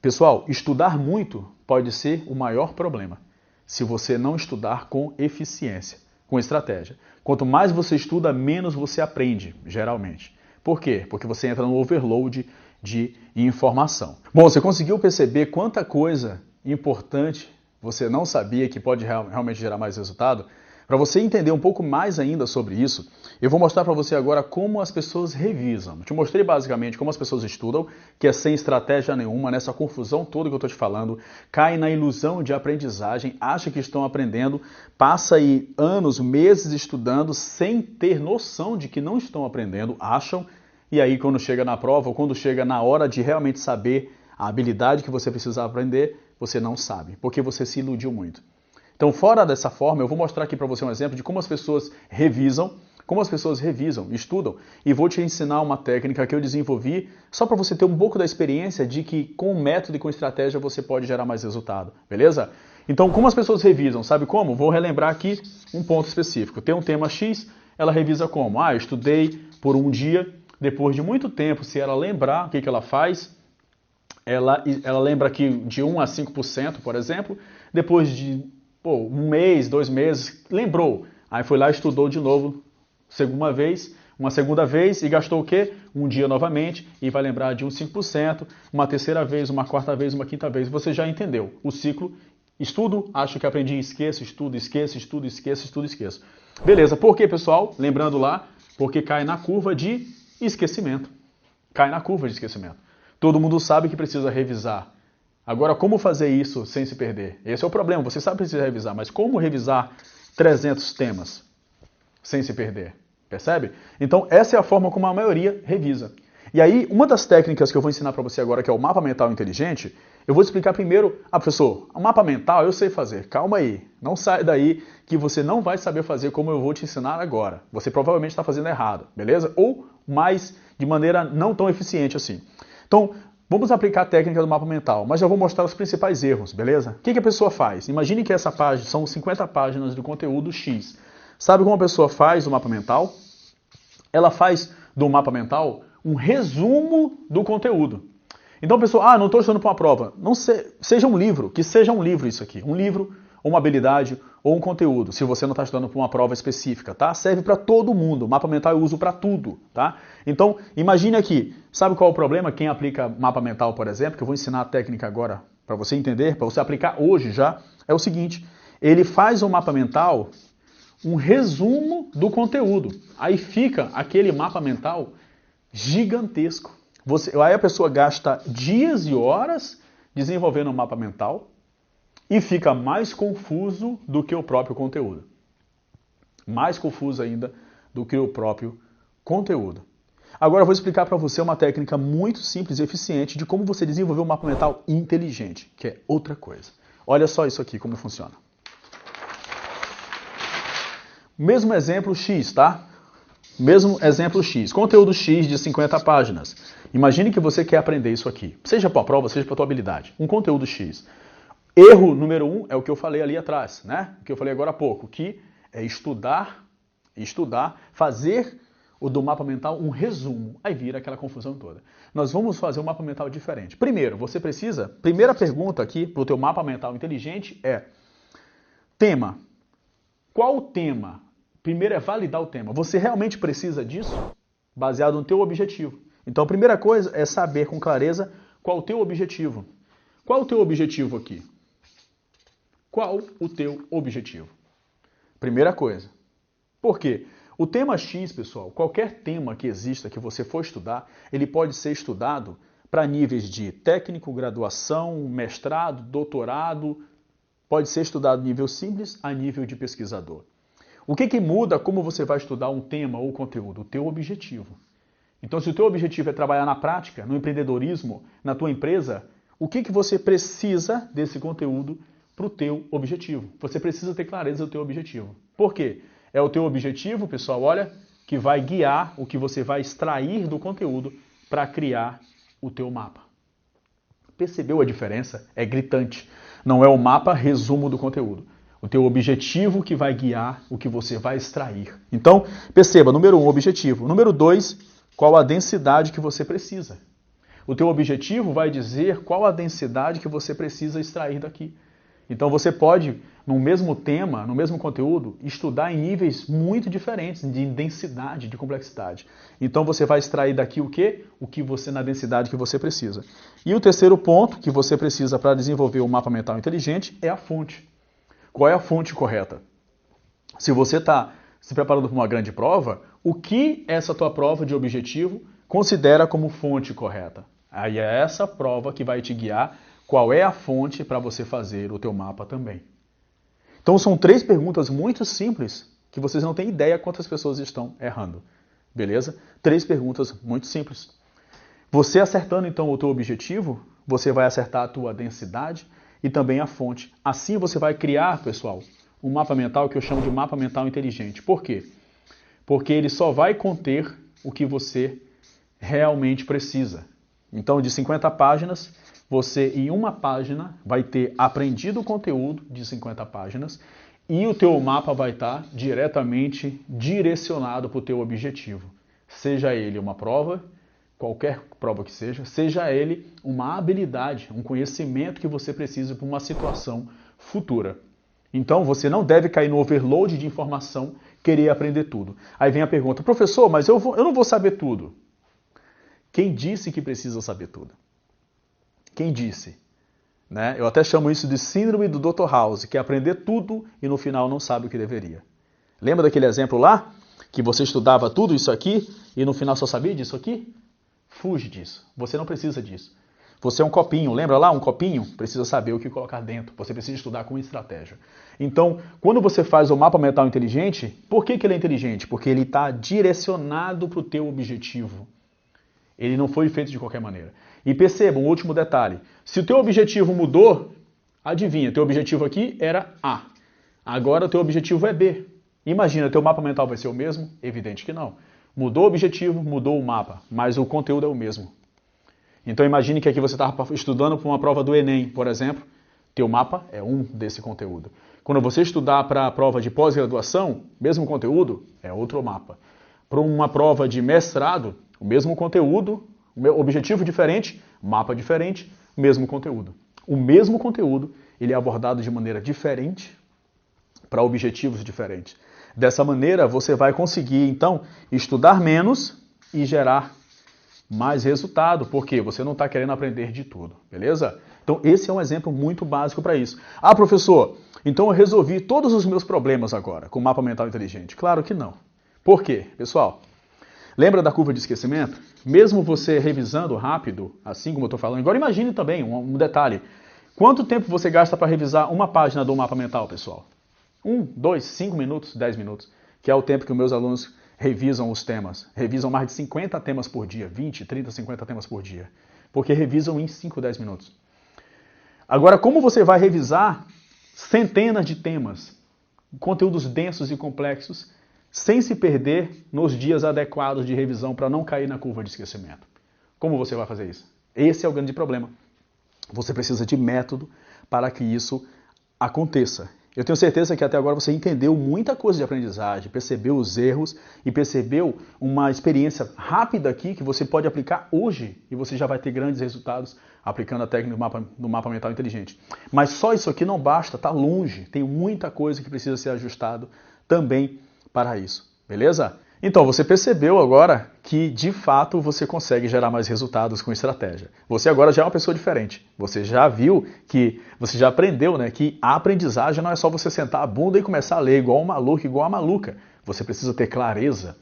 Pessoal, estudar muito pode ser o maior problema, se você não estudar com eficiência, com estratégia. Quanto mais você estuda, menos você aprende, geralmente. Por quê? Porque você entra no overload de informação. Bom, você conseguiu perceber quanta coisa importante você não sabia que pode realmente gerar mais resultado? Para você entender um pouco mais ainda sobre isso, eu vou mostrar para você agora como as pessoas revisam. Eu te mostrei basicamente como as pessoas estudam, que é sem estratégia nenhuma, nessa confusão toda que eu estou te falando, cai na ilusão de aprendizagem, acha que estão aprendendo, passa aí anos, meses estudando sem ter noção de que não estão aprendendo, acham. E aí, quando chega na prova, ou quando chega na hora de realmente saber a habilidade que você precisa aprender, você não sabe, porque você se iludiu muito. Então, fora dessa forma, eu vou mostrar aqui para você um exemplo de como as pessoas revisam, estudam, e vou te ensinar uma técnica que eu desenvolvi só para você ter um pouco da experiência de que com método e com estratégia você pode gerar mais resultado, beleza? Então, como as pessoas revisam? Sabe como? Vou relembrar aqui um ponto específico. Tem um tema X, ela revisa como? Eu estudei por um dia. Depois de muito tempo, se ela lembrar, o que ela faz? Ela lembra aqui de 1 a 5%, por exemplo. Depois de um mês, 2 meses, lembrou. Aí foi lá e estudou de novo, uma segunda vez e gastou o quê? Um dia novamente e vai lembrar de uns 5%, uma terceira vez, uma quarta vez, uma quinta vez. Você já entendeu o ciclo. Estudo, acho que aprendi, esqueço, estudo, esqueço, estudo, esqueço, estudo, esqueço. Beleza, por quê, pessoal? Lembrando lá, porque cai na curva de Esquecimento. Cai na curva de esquecimento. Todo mundo sabe que precisa revisar. Agora, como fazer isso sem se perder? Esse é o problema. Você sabe que precisa revisar, mas como revisar 300 temas sem se perder? Percebe? Então, essa é a forma como a maioria revisa. E aí, uma das técnicas que eu vou ensinar para você agora, que é o mapa mental inteligente, eu vou explicar primeiro, professor, o mapa mental eu sei fazer, calma aí, não sai daí que você não vai saber fazer como eu vou te ensinar agora. Você provavelmente está fazendo errado, beleza? Ou mais de maneira não tão eficiente assim. Então, vamos aplicar a técnica do mapa mental, mas já vou mostrar os principais erros, beleza? O que a pessoa faz? Imagine que essa página são 50 páginas do conteúdo X. Sabe como a pessoa faz o mapa mental? Ela faz do mapa mental um resumo do conteúdo. Então, pessoal, não estou estudando para uma prova. Não seja um livro, que seja um livro isso aqui. Um livro, ou uma habilidade, ou um conteúdo, se você não está estudando para uma prova específica, tá? Serve para todo mundo. Mapa mental eu uso para tudo, tá? Então, imagine aqui, sabe qual é o problema? Quem aplica mapa mental, por exemplo, que eu vou ensinar a técnica agora para você entender, para você aplicar hoje já, é o seguinte, ele faz o mapa mental um resumo do conteúdo. Aí fica aquele mapa mental gigantesco. Aí a pessoa gasta dias e horas desenvolvendo um mapa mental e fica mais confuso do que o próprio conteúdo. Mais confuso ainda do que o próprio conteúdo. Agora eu vou explicar para você uma técnica muito simples e eficiente de como você desenvolver um mapa mental inteligente, que é outra coisa. Olha só isso aqui, como funciona. Mesmo exemplo X, tá? Mesmo exemplo X, conteúdo X de 50 páginas. Imagine que você quer aprender isso aqui, seja para a prova, seja para a tua habilidade. Um conteúdo X. Erro número 1 é o que eu falei ali atrás, né? O que eu falei agora há pouco, que é estudar, fazer o do mapa mental um resumo. Aí vira aquela confusão toda. Nós vamos fazer um mapa mental diferente. Primeiro, você precisa, primeira pergunta aqui para o teu mapa mental inteligente é tema. Qual o tema? Primeiro é validar o tema. Você realmente precisa disso? Baseado no teu objetivo. Então a primeira coisa é saber com clareza qual o teu objetivo. Qual o teu objetivo aqui? Qual o teu objetivo? Primeira coisa. Por quê? O tema X, pessoal, qualquer tema que exista que você for estudar, ele pode ser estudado para níveis de técnico, graduação, mestrado, doutorado, pode ser estudado nível simples a nível de pesquisador. O que muda como você vai estudar um tema ou conteúdo? O teu objetivo. Então, se o teu objetivo é trabalhar na prática, no empreendedorismo, na tua empresa, o que você precisa desse conteúdo para o teu objetivo? Você precisa ter clareza do teu objetivo. Por quê? É o teu objetivo, pessoal, olha, que vai guiar o que você vai extrair do conteúdo para criar o teu mapa. Percebeu a diferença? É gritante. Não é o mapa resumo do conteúdo. O teu objetivo que vai guiar o que você vai extrair. Então, perceba, número 1, objetivo. Número 2, qual a densidade que você precisa. O teu objetivo vai dizer qual a densidade que você precisa extrair daqui. Então você pode, no mesmo tema, no mesmo conteúdo, estudar em níveis muito diferentes de densidade, de complexidade. Então você vai extrair daqui o quê? O que você, na densidade que você precisa. E o terceiro ponto que você precisa para desenvolver o mapa mental inteligente é a fonte. Qual é a fonte correta? Se você está se preparando para uma grande prova, o que essa tua prova de objetivo considera como fonte correta? Aí é essa prova que vai te guiar qual é a fonte para você fazer o teu mapa também. Então são 3 perguntas muito simples que vocês não têm ideia quantas pessoas estão errando. Beleza? 3 perguntas muito simples. Você acertando então o teu objetivo, você vai acertar a tua densidade e também a fonte. Assim você vai criar, pessoal, um mapa mental que eu chamo de mapa mental inteligente. Por quê? Porque ele só vai conter o que você realmente precisa. Então, de 50 páginas, você em uma página vai ter aprendido o conteúdo de 50 páginas e o teu mapa vai estar diretamente direcionado para o teu objetivo. Seja ele uma prova, qualquer prova que seja ele uma habilidade, um conhecimento que você precisa para uma situação futura. Então, você não deve cair no overload de informação, querer aprender tudo. Aí vem a pergunta, professor, mas eu não vou saber tudo. Quem disse que precisa saber tudo? Quem disse? Né? Eu até chamo isso de síndrome do Dr. House, que é aprender tudo e no final não sabe o que deveria. Lembra daquele exemplo lá? que você estudava tudo isso aqui e no final só sabia disso aqui? Fuge disso. Você não precisa disso. Você é um copinho, lembra lá? Um copinho precisa saber o que colocar dentro. Você precisa estudar com estratégia. Então, quando você faz o mapa mental inteligente, por que ele é inteligente? Porque ele está direcionado para o teu objetivo. Ele não foi feito de qualquer maneira. E perceba um último detalhe. Se o teu objetivo mudou, adivinha, teu objetivo aqui era A. Agora o teu objetivo é B. Imagina, teu mapa mental vai ser o mesmo? Evidente que não. Mudou o objetivo, mudou o mapa, mas o conteúdo é o mesmo. Então imagine que aqui você estava estudando para uma prova do Enem, por exemplo. Teu mapa é um desse conteúdo. Quando você estudar para a prova de pós-graduação, mesmo conteúdo, é outro mapa. Para uma prova de mestrado, o mesmo conteúdo, objetivo diferente, mapa diferente, mesmo conteúdo. O mesmo conteúdo, ele é abordado de maneira diferente para objetivos diferentes. Dessa maneira, você vai conseguir, então, estudar menos e gerar mais resultado, porque você não está querendo aprender de tudo, beleza? Então, esse é um exemplo muito básico para isso. Ah, professor, então eu resolvi todos os meus problemas agora com o mapa mental inteligente. Claro que não. Por quê? Pessoal, lembra da curva de esquecimento? Mesmo você revisando rápido, assim como eu estou falando, agora imagine também um detalhe. Quanto tempo você gasta para revisar uma página do mapa mental, pessoal? 1, 2, 5 minutos, 10 minutos, que é o tempo que os meus alunos revisam os temas. Revisam mais de 50 temas por dia, 20, 30, 50 temas por dia. Porque revisam em 5, 10 minutos. Agora, como você vai revisar centenas de temas, conteúdos densos e complexos, sem se perder nos dias adequados de revisão para não cair na curva de esquecimento? Como você vai fazer isso? Esse é o grande problema. Você precisa de método para que isso aconteça. Eu tenho certeza que até agora você entendeu muita coisa de aprendizagem, percebeu os erros e percebeu uma experiência rápida aqui que você pode aplicar hoje e você já vai ter grandes resultados aplicando a técnica do mapa mental inteligente. Mas só isso aqui não basta, está longe, tem muita coisa que precisa ser ajustado também para isso, beleza? Então, você percebeu agora que, de fato, você consegue gerar mais resultados com estratégia. Você agora já é uma pessoa diferente. Você já viu que, você já aprendeu, né, que a aprendizagem não é só você sentar a bunda e começar a ler igual um maluco, igual a maluca. Você precisa ter clareza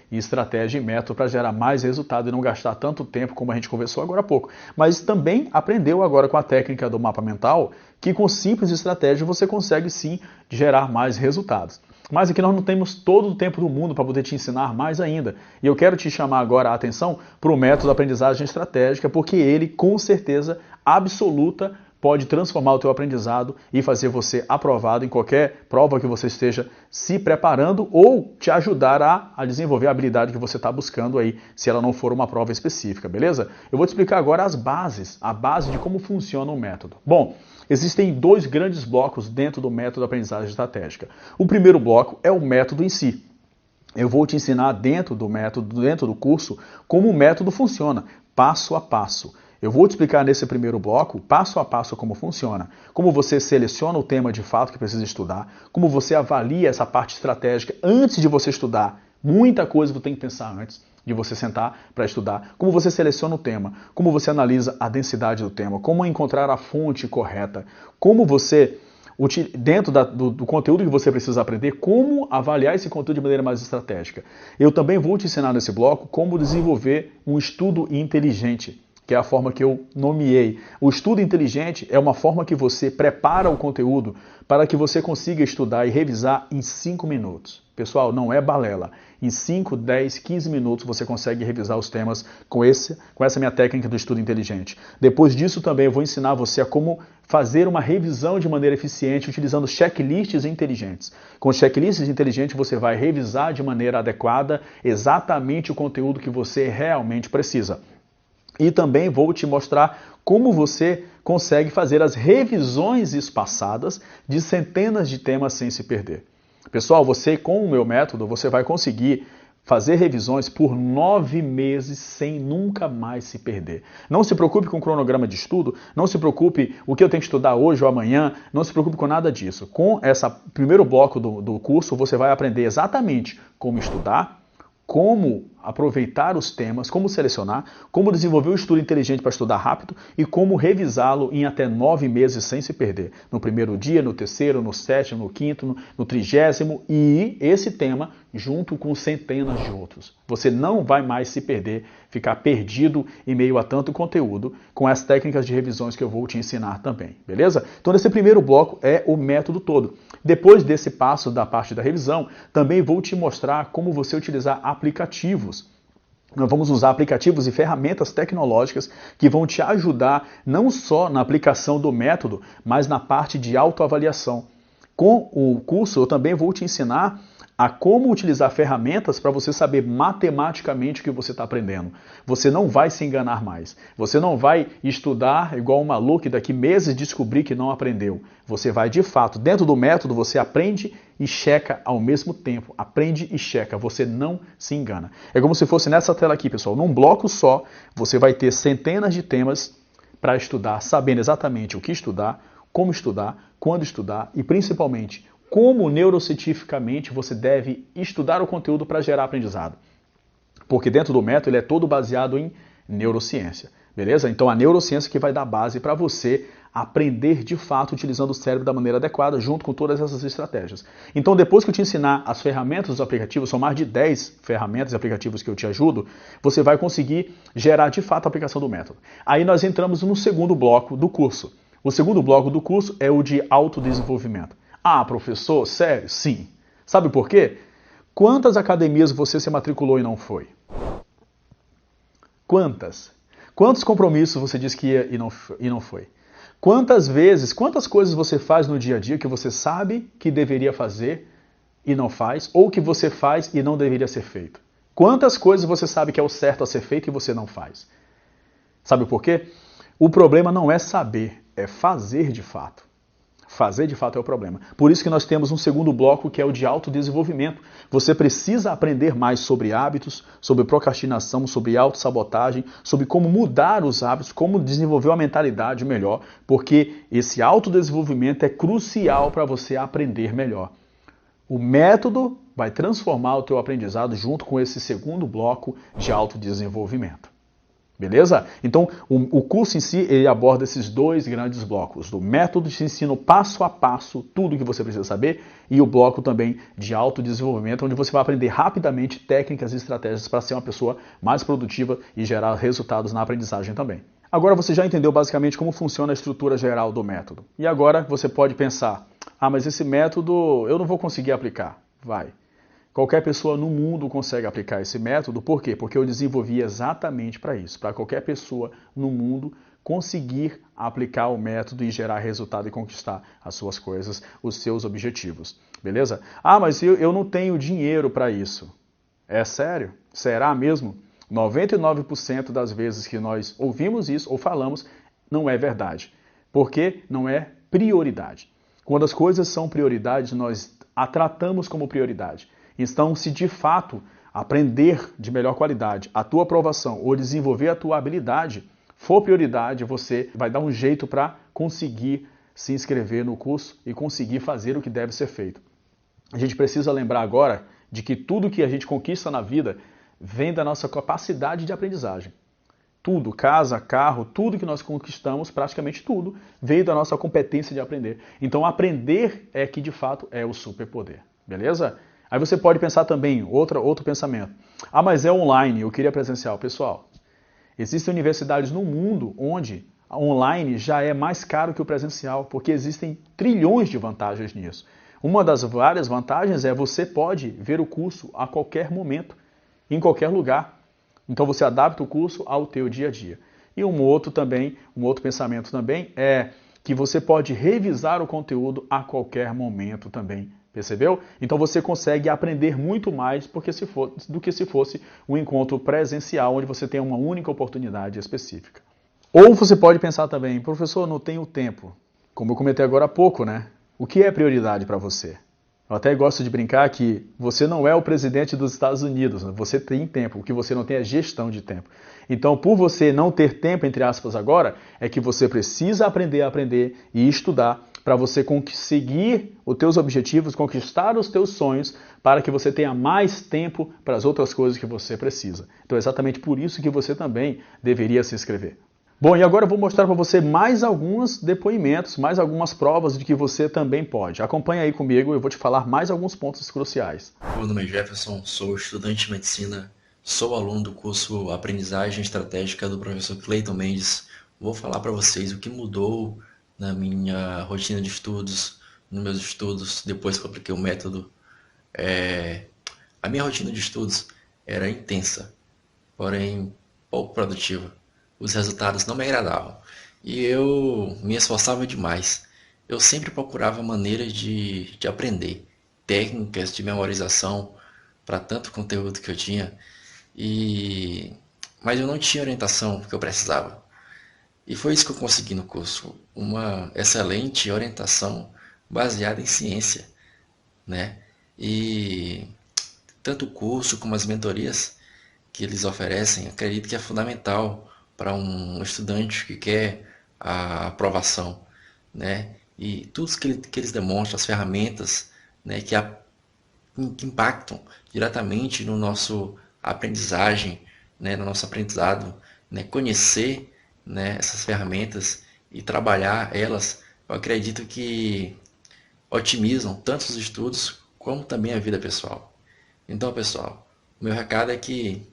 e estratégia e método para gerar mais resultado e não gastar tanto tempo como a gente conversou agora há pouco. Mas também aprendeu agora com a técnica do mapa mental que com simples estratégia você consegue sim gerar mais resultados. Mas aqui nós não temos todo o tempo do mundo para poder te ensinar mais ainda. E eu quero te chamar agora a atenção para o método de aprendizagem estratégica, porque ele, com certeza absoluta, pode transformar o teu aprendizado e fazer você aprovado em qualquer prova que você esteja se preparando ou te ajudar a desenvolver a habilidade que você está buscando aí, se ela não for uma prova específica, beleza? Eu vou te explicar agora as bases, a base de como funciona o método. Bom, existem dois grandes blocos dentro do método de aprendizagem estratégica. O primeiro bloco é o método em si. Eu vou te ensinar dentro do método, dentro do curso, como o método funciona, passo a passo. Eu vou te explicar nesse primeiro bloco, passo a passo, como funciona. Como você seleciona o tema de fato que precisa estudar, como você avalia essa parte estratégica antes de você estudar. Muita coisa você tem que pensar antes de você sentar para estudar. Como você seleciona o tema, como você analisa a densidade do tema, como encontrar a fonte correta, como você, dentro do conteúdo que você precisa aprender, como avaliar esse conteúdo de maneira mais estratégica. Eu também vou te ensinar nesse bloco como desenvolver um estudo inteligente, que é a forma que eu nomeei. O estudo inteligente é uma forma que você prepara o conteúdo para que você consiga estudar e revisar em 5 minutos. Pessoal, não é balela. Em 5, 10, 15 minutos você consegue revisar os temas com essa minha técnica do estudo inteligente. Depois disso também eu vou ensinar você a como fazer uma revisão de maneira eficiente utilizando checklists inteligentes. Com checklists inteligentes você vai revisar de maneira adequada exatamente o conteúdo que você realmente precisa. E também vou te mostrar como você consegue fazer as revisões espaçadas de centenas de temas sem se perder. Pessoal, você com o meu método, você vai conseguir fazer revisões por 9 meses sem nunca mais se perder. Não se preocupe com o cronograma de estudo, não se preocupe o que eu tenho que estudar hoje ou amanhã, não se preocupe com nada disso. Com esse primeiro bloco do curso, você vai aprender exatamente como estudar, como aproveitar os temas, como selecionar, como desenvolver um estudo inteligente para estudar rápido e como revisá-lo em até 9 meses sem se perder. No primeiro dia, no terceiro, no sétimo, no quinto, no 30º e esse tema junto com centenas de outros. Você não vai mais se perder, ficar perdido em meio a tanto conteúdo com as técnicas de revisões que eu vou te ensinar também, beleza? Então esse primeiro bloco é o método todo. Depois desse passo da parte da revisão, também vou te mostrar como você utilizar aplicativos. Nós vamos usar aplicativos e ferramentas tecnológicas que vão te ajudar não só na aplicação do método, mas na parte de autoavaliação. Com o curso, eu também vou te ensinar a como utilizar ferramentas para você saber matematicamente o que você está aprendendo. Você não vai se enganar mais. Você não vai estudar igual um maluco e daqui meses descobrir que não aprendeu. Você vai, de fato, dentro do método, você aprende e checa ao mesmo tempo. Aprende e checa. Você não se engana. É como se fosse nessa tela aqui, pessoal. Num bloco só, você vai ter centenas de temas para estudar, sabendo exatamente o que estudar, como estudar, quando estudar e, principalmente, como neurocientificamente você deve estudar o conteúdo para gerar aprendizado. Porque dentro do método ele é todo baseado em neurociência, beleza? Então a neurociência que vai dar base para você aprender de fato utilizando o cérebro da maneira adequada junto com todas essas estratégias. Então depois que eu te ensinar as ferramentas dos aplicativos, são mais de 10 ferramentas e aplicativos que eu te ajudo, você vai conseguir gerar de fato a aplicação do método. Aí nós entramos no segundo bloco do curso. O segundo bloco do curso é o de autodesenvolvimento. Ah, professor, sério? Sim. Sabe por quê? Quantas academias você se matriculou e não foi? Quantas? Quantos compromissos você disse que ia e não foi? Quantas vezes, quantas coisas você faz no dia a dia que você sabe que deveria fazer e não faz, ou que você faz e não deveria ser feito? Quantas coisas você sabe que é o certo a ser feito e você não faz? Sabe por quê? O problema não é saber, é fazer de fato. Fazer de fato é o problema. Por isso que nós temos um segundo bloco que é o de autodesenvolvimento. Você precisa aprender mais sobre hábitos, sobre procrastinação, sobre autossabotagem, sobre como mudar os hábitos, como desenvolver uma mentalidade melhor, porque esse autodesenvolvimento é crucial para você aprender melhor. O método vai transformar o teu aprendizado junto com esse segundo bloco de autodesenvolvimento. Beleza? Então, o curso em si, ele aborda esses dois grandes blocos. Do método de ensino passo a passo, tudo que você precisa saber, e o bloco também de autodesenvolvimento, onde você vai aprender rapidamente técnicas e estratégias para ser uma pessoa mais produtiva e gerar resultados na aprendizagem também. Agora você já entendeu basicamente como funciona a estrutura geral do método. E agora você pode pensar, mas esse método eu não vou conseguir aplicar. Vai. Qualquer pessoa no mundo consegue aplicar esse método. Por quê? Porque eu desenvolvi exatamente para isso. Para qualquer pessoa no mundo conseguir aplicar o método e gerar resultado e conquistar as suas coisas, os seus objetivos. Beleza? Mas eu não tenho dinheiro para isso. É sério? Será mesmo? 99% das vezes que nós ouvimos isso ou falamos, não é verdade. Porque não é prioridade. Quando as coisas são prioridade, nós a tratamos como prioridade. Então, se de fato aprender de melhor qualidade, a tua aprovação ou desenvolver a tua habilidade for prioridade, você vai dar um jeito para conseguir se inscrever no curso e conseguir fazer o que deve ser feito. A gente precisa lembrar agora de que tudo que a gente conquista na vida vem da nossa capacidade de aprendizagem. Tudo, casa, carro, tudo que nós conquistamos, praticamente tudo, veio da nossa competência de aprender. Então, aprender é que de fato é o superpoder. Beleza? Aí você pode pensar também, outro pensamento. Mas é online, eu queria presencial. Pessoal, existem universidades no mundo onde a online já é mais caro que o presencial, porque existem trilhões de vantagens nisso. Uma das várias vantagens é você pode ver o curso a qualquer momento, em qualquer lugar. Então você adapta o curso ao teu dia a dia. E um outro pensamento também é que você pode revisar o conteúdo a qualquer momento também. Percebeu? Então você consegue aprender muito mais do que se fosse um encontro presencial, onde você tem uma única oportunidade específica. Ou você pode pensar também, professor, não tenho tempo. Como eu comentei agora há pouco, né? O que é prioridade para você? Eu até gosto de brincar que você não é o presidente dos Estados Unidos, né? Você tem tempo, o que você não tem é gestão de tempo. Então, por você não ter tempo, entre aspas, agora, é que você precisa aprender a aprender e estudar para você conseguir os teus objetivos, conquistar os teus sonhos, para que você tenha mais tempo para as outras coisas que você precisa. Então é exatamente por isso que você também deveria se inscrever. Bom, e agora eu vou mostrar para você mais alguns depoimentos, mais algumas provas de que você também pode. Acompanha aí comigo, eu vou te falar mais alguns pontos cruciais. Meu nome é Jefferson, sou estudante de medicina, sou aluno do curso Aprendizagem Estratégica do professor Cleiton Mendes. Vou falar para vocês o que mudou na minha rotina de estudos, nos meus estudos, depois que eu apliquei o método. A minha rotina de estudos era intensa, porém pouco produtiva. Os resultados não me agradavam e eu me esforçava demais. Eu sempre procurava maneiras de aprender, técnicas de memorização para tanto conteúdo que eu tinha, mas eu não tinha orientação que eu precisava. E foi isso que eu consegui no curso, uma excelente orientação baseada em ciência, né? E tanto o curso como as mentorias que eles oferecem, acredito que é fundamental para um estudante que quer a aprovação, né? E tudo que eles demonstram, as ferramentas, né, que impactam diretamente no nosso aprendizagem, né, no nosso aprendizado, né, conhecer, né, essas ferramentas e trabalhar elas, eu acredito que otimizam tanto os estudos como também a vida pessoal. Então, pessoal, o meu recado é que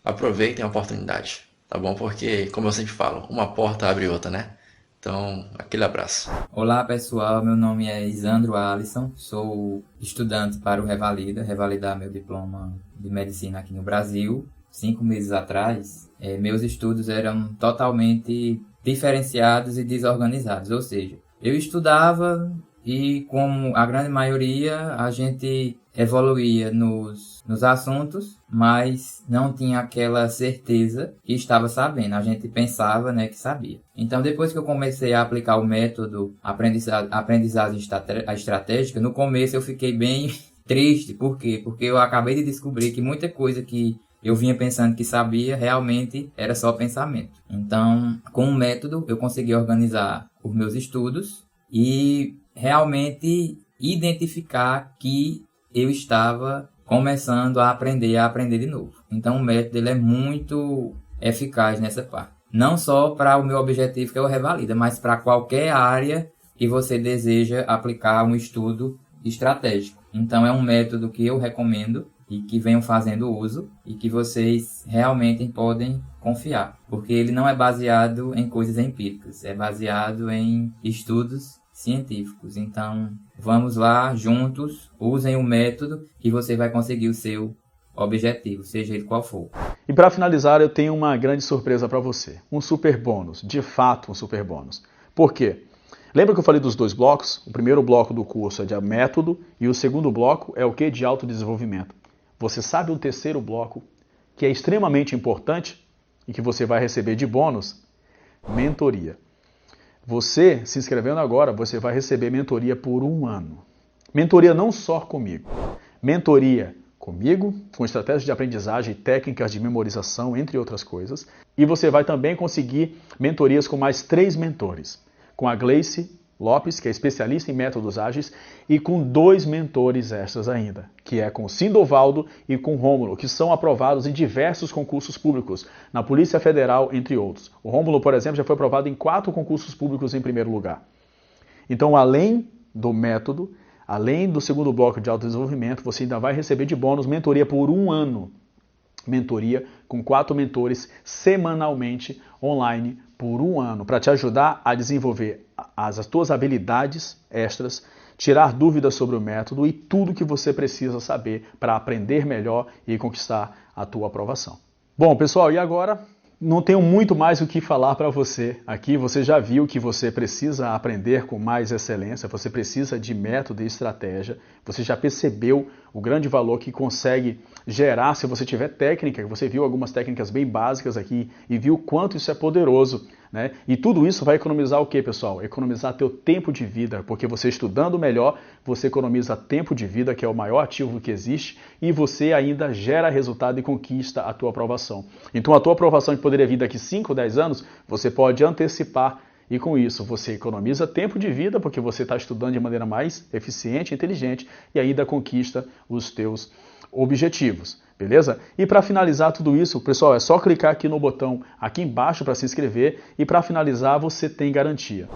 aproveitem a oportunidade, tá bom? Porque, como eu sempre falo, uma porta abre outra, né? Então, aquele abraço. Olá pessoal, meu nome é Isandro Alisson, sou estudante para o revalidar meu diploma de medicina aqui no Brasil. 5 meses atrás, meus estudos eram totalmente diferenciados e desorganizados, ou seja, eu estudava e, como a grande maioria, a gente evoluía nos assuntos, mas não tinha aquela certeza que estava sabendo. A gente pensava, né, que sabia. Então, depois que eu comecei a aplicar o método aprendizagem estratégica, no começo eu fiquei bem triste. Por quê? Porque eu acabei de descobrir que muita coisa que eu vinha pensando que sabia, realmente era só pensamento. Então, com o método, eu consegui organizar os meus estudos e realmente identificar que eu estava começando a aprender de novo. Então, o método ele é muito eficaz nessa parte. Não só para o meu objetivo, que é o Revalida, mas para qualquer área que você deseja aplicar um estudo estratégico. Então, é um método que eu recomendo e que venham fazendo uso e que vocês realmente podem confiar, porque ele não é baseado em coisas empíricas, é baseado em estudos científicos. Então, vamos lá juntos, usem o método que você vai conseguir o seu objetivo, seja ele qual for. E para finalizar, eu tenho uma grande surpresa para você, um super bônus, de fato um super bônus. Por quê? Lembra que eu falei dos 2 blocos? O primeiro bloco do curso é de método e o segundo bloco é o que? De autodesenvolvimento. Você sabe o terceiro bloco, que é extremamente importante e que você vai receber de bônus? Mentoria. Você, se inscrevendo agora, você vai receber mentoria por 1 ano. Mentoria não só comigo. Mentoria comigo, com estratégias de aprendizagem e técnicas de memorização, entre outras coisas. E você vai também conseguir mentorias com mais 3 mentores. Com a Gleice Lopes, que é especialista em métodos ágeis, e com 2 mentores extras ainda, que é com Sindovaldo e com Rômulo, que são aprovados em diversos concursos públicos, na Polícia Federal, entre outros. O Rômulo, por exemplo, já foi aprovado em 4 concursos públicos em primeiro lugar. Então, além do método, além do segundo bloco de autodesenvolvimento, você ainda vai receber de bônus mentoria por 1 ano. Mentoria com 4 mentores semanalmente online por 1 ano, para te ajudar a desenvolver as tuas habilidades extras, tirar dúvidas sobre o método e tudo que você precisa saber para aprender melhor e conquistar a tua aprovação. Bom, pessoal, e agora? Não tenho muito mais o que falar para você aqui. Você já viu que você precisa aprender com mais excelência, você precisa de método e estratégia. Você já percebeu o grande valor que consegue gerar se você tiver técnica. Você viu algumas técnicas bem básicas aqui e viu o quanto isso é poderoso, né? E tudo isso vai economizar o quê, pessoal? Economizar teu tempo de vida, porque você estudando melhor, você economiza tempo de vida, que é o maior ativo que existe, e você ainda gera resultado e conquista a tua aprovação. Então a tua aprovação que poderia vir daqui 5 ou 10 anos, você pode antecipar E com isso você economiza tempo de vida, porque você está estudando de maneira mais eficiente, inteligente, e ainda conquista os teus objetivos, beleza? E para finalizar tudo isso, pessoal, é só clicar aqui no botão aqui embaixo para se inscrever, e para finalizar você tem garantia.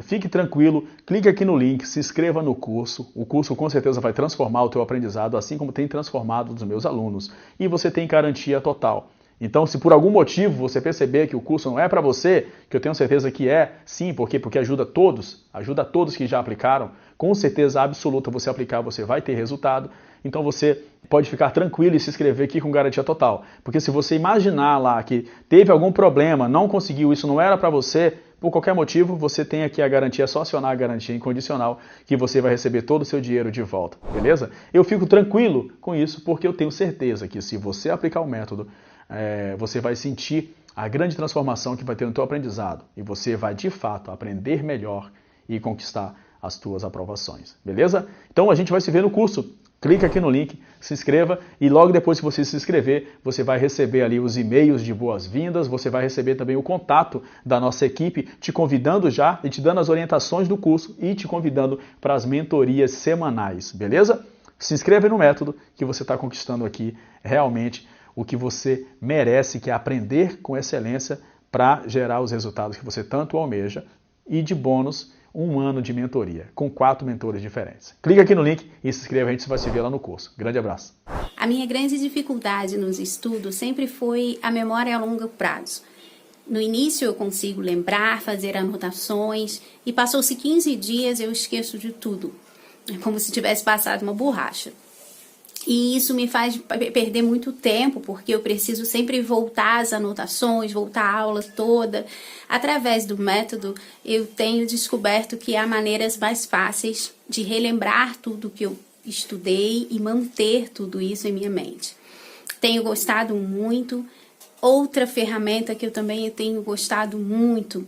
Fique tranquilo, clique aqui no link, se inscreva no curso. O curso com certeza vai transformar o teu aprendizado, assim como tem transformado os meus alunos. E você tem garantia total. Então, se por algum motivo você perceber que o curso não é para você, que eu tenho certeza que é, sim, porque ajuda todos que já aplicaram, com certeza absoluta você aplicar, você vai ter resultado. Então você pode ficar tranquilo e se inscrever aqui com garantia total. Porque se você imaginar lá que teve algum problema, não conseguiu, isso não era para você, por qualquer motivo, você tem aqui a garantia, é só acionar a garantia incondicional que você vai receber todo o seu dinheiro de volta, beleza? Eu fico tranquilo com isso porque eu tenho certeza que se você aplicar o método, você vai sentir a grande transformação que vai ter no teu aprendizado e você vai de fato aprender melhor e conquistar as tuas aprovações, beleza? Então a gente vai se ver no curso. Clica aqui no link, se inscreva e logo depois que você se inscrever, você vai receber ali os e-mails de boas-vindas, você vai receber também o contato da nossa equipe te convidando já e te dando as orientações do curso e te convidando para as mentorias semanais, beleza? Se inscreva no método que você está conquistando aqui realmente o que você merece, que é aprender com excelência para gerar os resultados que você tanto almeja e de bônus 1 ano de mentoria, com 4 mentores diferentes. Clica aqui no link e se inscreva, a gente vai se ver lá no curso. Grande abraço. A minha grande dificuldade nos estudos sempre foi a memória a longo prazo. No início eu consigo lembrar, fazer anotações e passou-se 15 dias eu esqueço de tudo. É como se tivesse passado uma borracha. E isso me faz perder muito tempo, porque eu preciso sempre voltar às anotações, voltar à aula toda. Através do método, eu tenho descoberto que há maneiras mais fáceis de relembrar tudo que eu estudei e manter tudo isso em minha mente. Tenho gostado muito. Outra ferramenta que eu também tenho gostado muito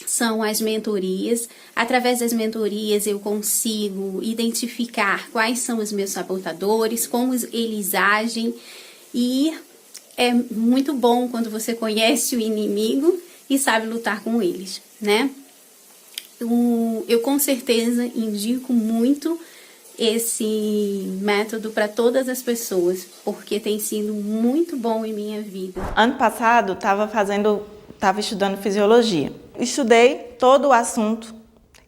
são as mentorias. Através das mentorias eu consigo identificar quais são os meus sabotadores, como eles agem, e é muito bom quando você conhece o inimigo e sabe lutar com eles, né? Eu com certeza indico muito esse método para todas as pessoas, porque tem sido muito bom em minha vida. Ano passado estava estudando fisiologia. Estudei todo o assunto,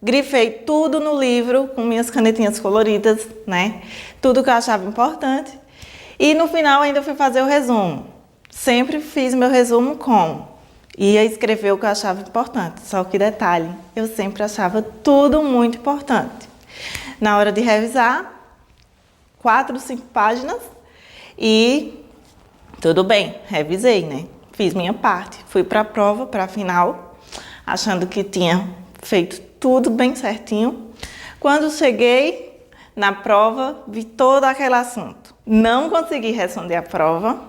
grifei tudo no livro com minhas canetinhas coloridas, né? Tudo que eu achava importante. E no final ainda fui fazer o resumo. Sempre fiz meu resumo ia escrever o que eu achava importante. Só que detalhe, eu sempre achava tudo muito importante. Na hora de revisar, 4, 5 páginas e tudo bem, revisei, né? Fiz minha parte, fui para a prova, para a final, achando que tinha feito tudo bem certinho. Quando cheguei na prova, vi todo aquele assunto. Não consegui responder a prova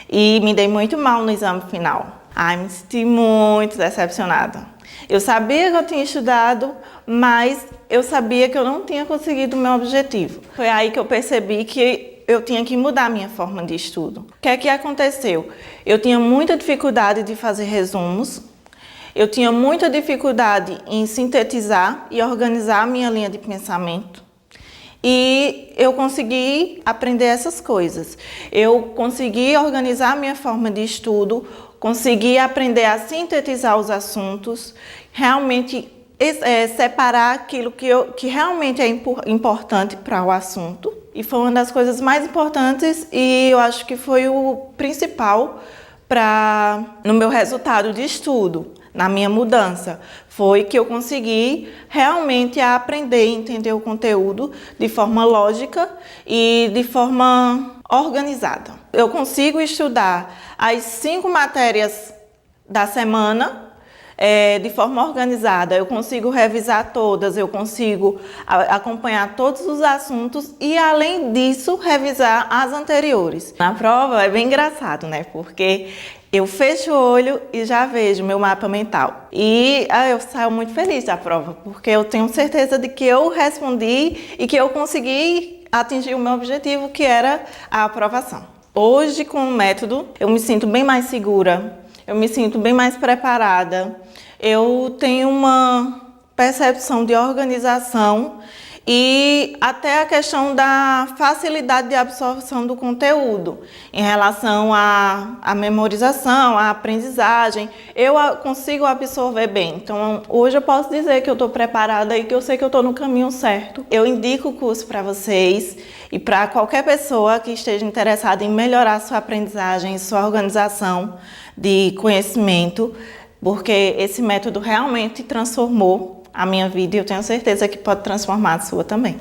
e me dei muito mal no exame final. Me senti muito decepcionada. Eu sabia que eu tinha estudado, mas eu sabia que eu não tinha conseguido o meu objetivo. Foi aí que eu percebi que eu tinha que mudar a minha forma de estudo. O que é que aconteceu? Eu tinha muita dificuldade de fazer resumos, eu tinha muita dificuldade em sintetizar e organizar a minha linha de pensamento. E eu consegui aprender essas coisas. Eu consegui organizar a minha forma de estudo, consegui aprender a sintetizar os assuntos, realmente separar aquilo que realmente é importante para o assunto. E foi uma das coisas mais importantes e eu acho que foi o principal no meu resultado de estudo, na minha mudança. Foi que eu consegui realmente aprender e entender o conteúdo de forma lógica e de forma organizada. Eu consigo estudar as 5 matérias da semana de forma organizada, eu consigo revisar todas, eu consigo acompanhar todos os assuntos e, além disso, revisar as anteriores. Na prova é bem engraçado, né? Porque eu fecho o olho e já vejo meu mapa mental. E eu saio muito feliz da prova, porque eu tenho certeza de que eu respondi e que eu consegui atingir o meu objetivo, que era a aprovação. Hoje, com o método, eu me sinto bem mais segura, eu me sinto bem mais preparada, eu tenho uma percepção de organização e até a questão da facilidade de absorção do conteúdo em relação à memorização, à aprendizagem. Eu consigo absorver bem. Então, hoje eu posso dizer que eu estou preparada e que eu sei que eu estou no caminho certo. Eu indico o curso para vocês e para qualquer pessoa que esteja interessada em melhorar sua aprendizagem, sua organização de conhecimento, porque esse método realmente transformou a minha vida e eu tenho certeza que pode transformar a sua também.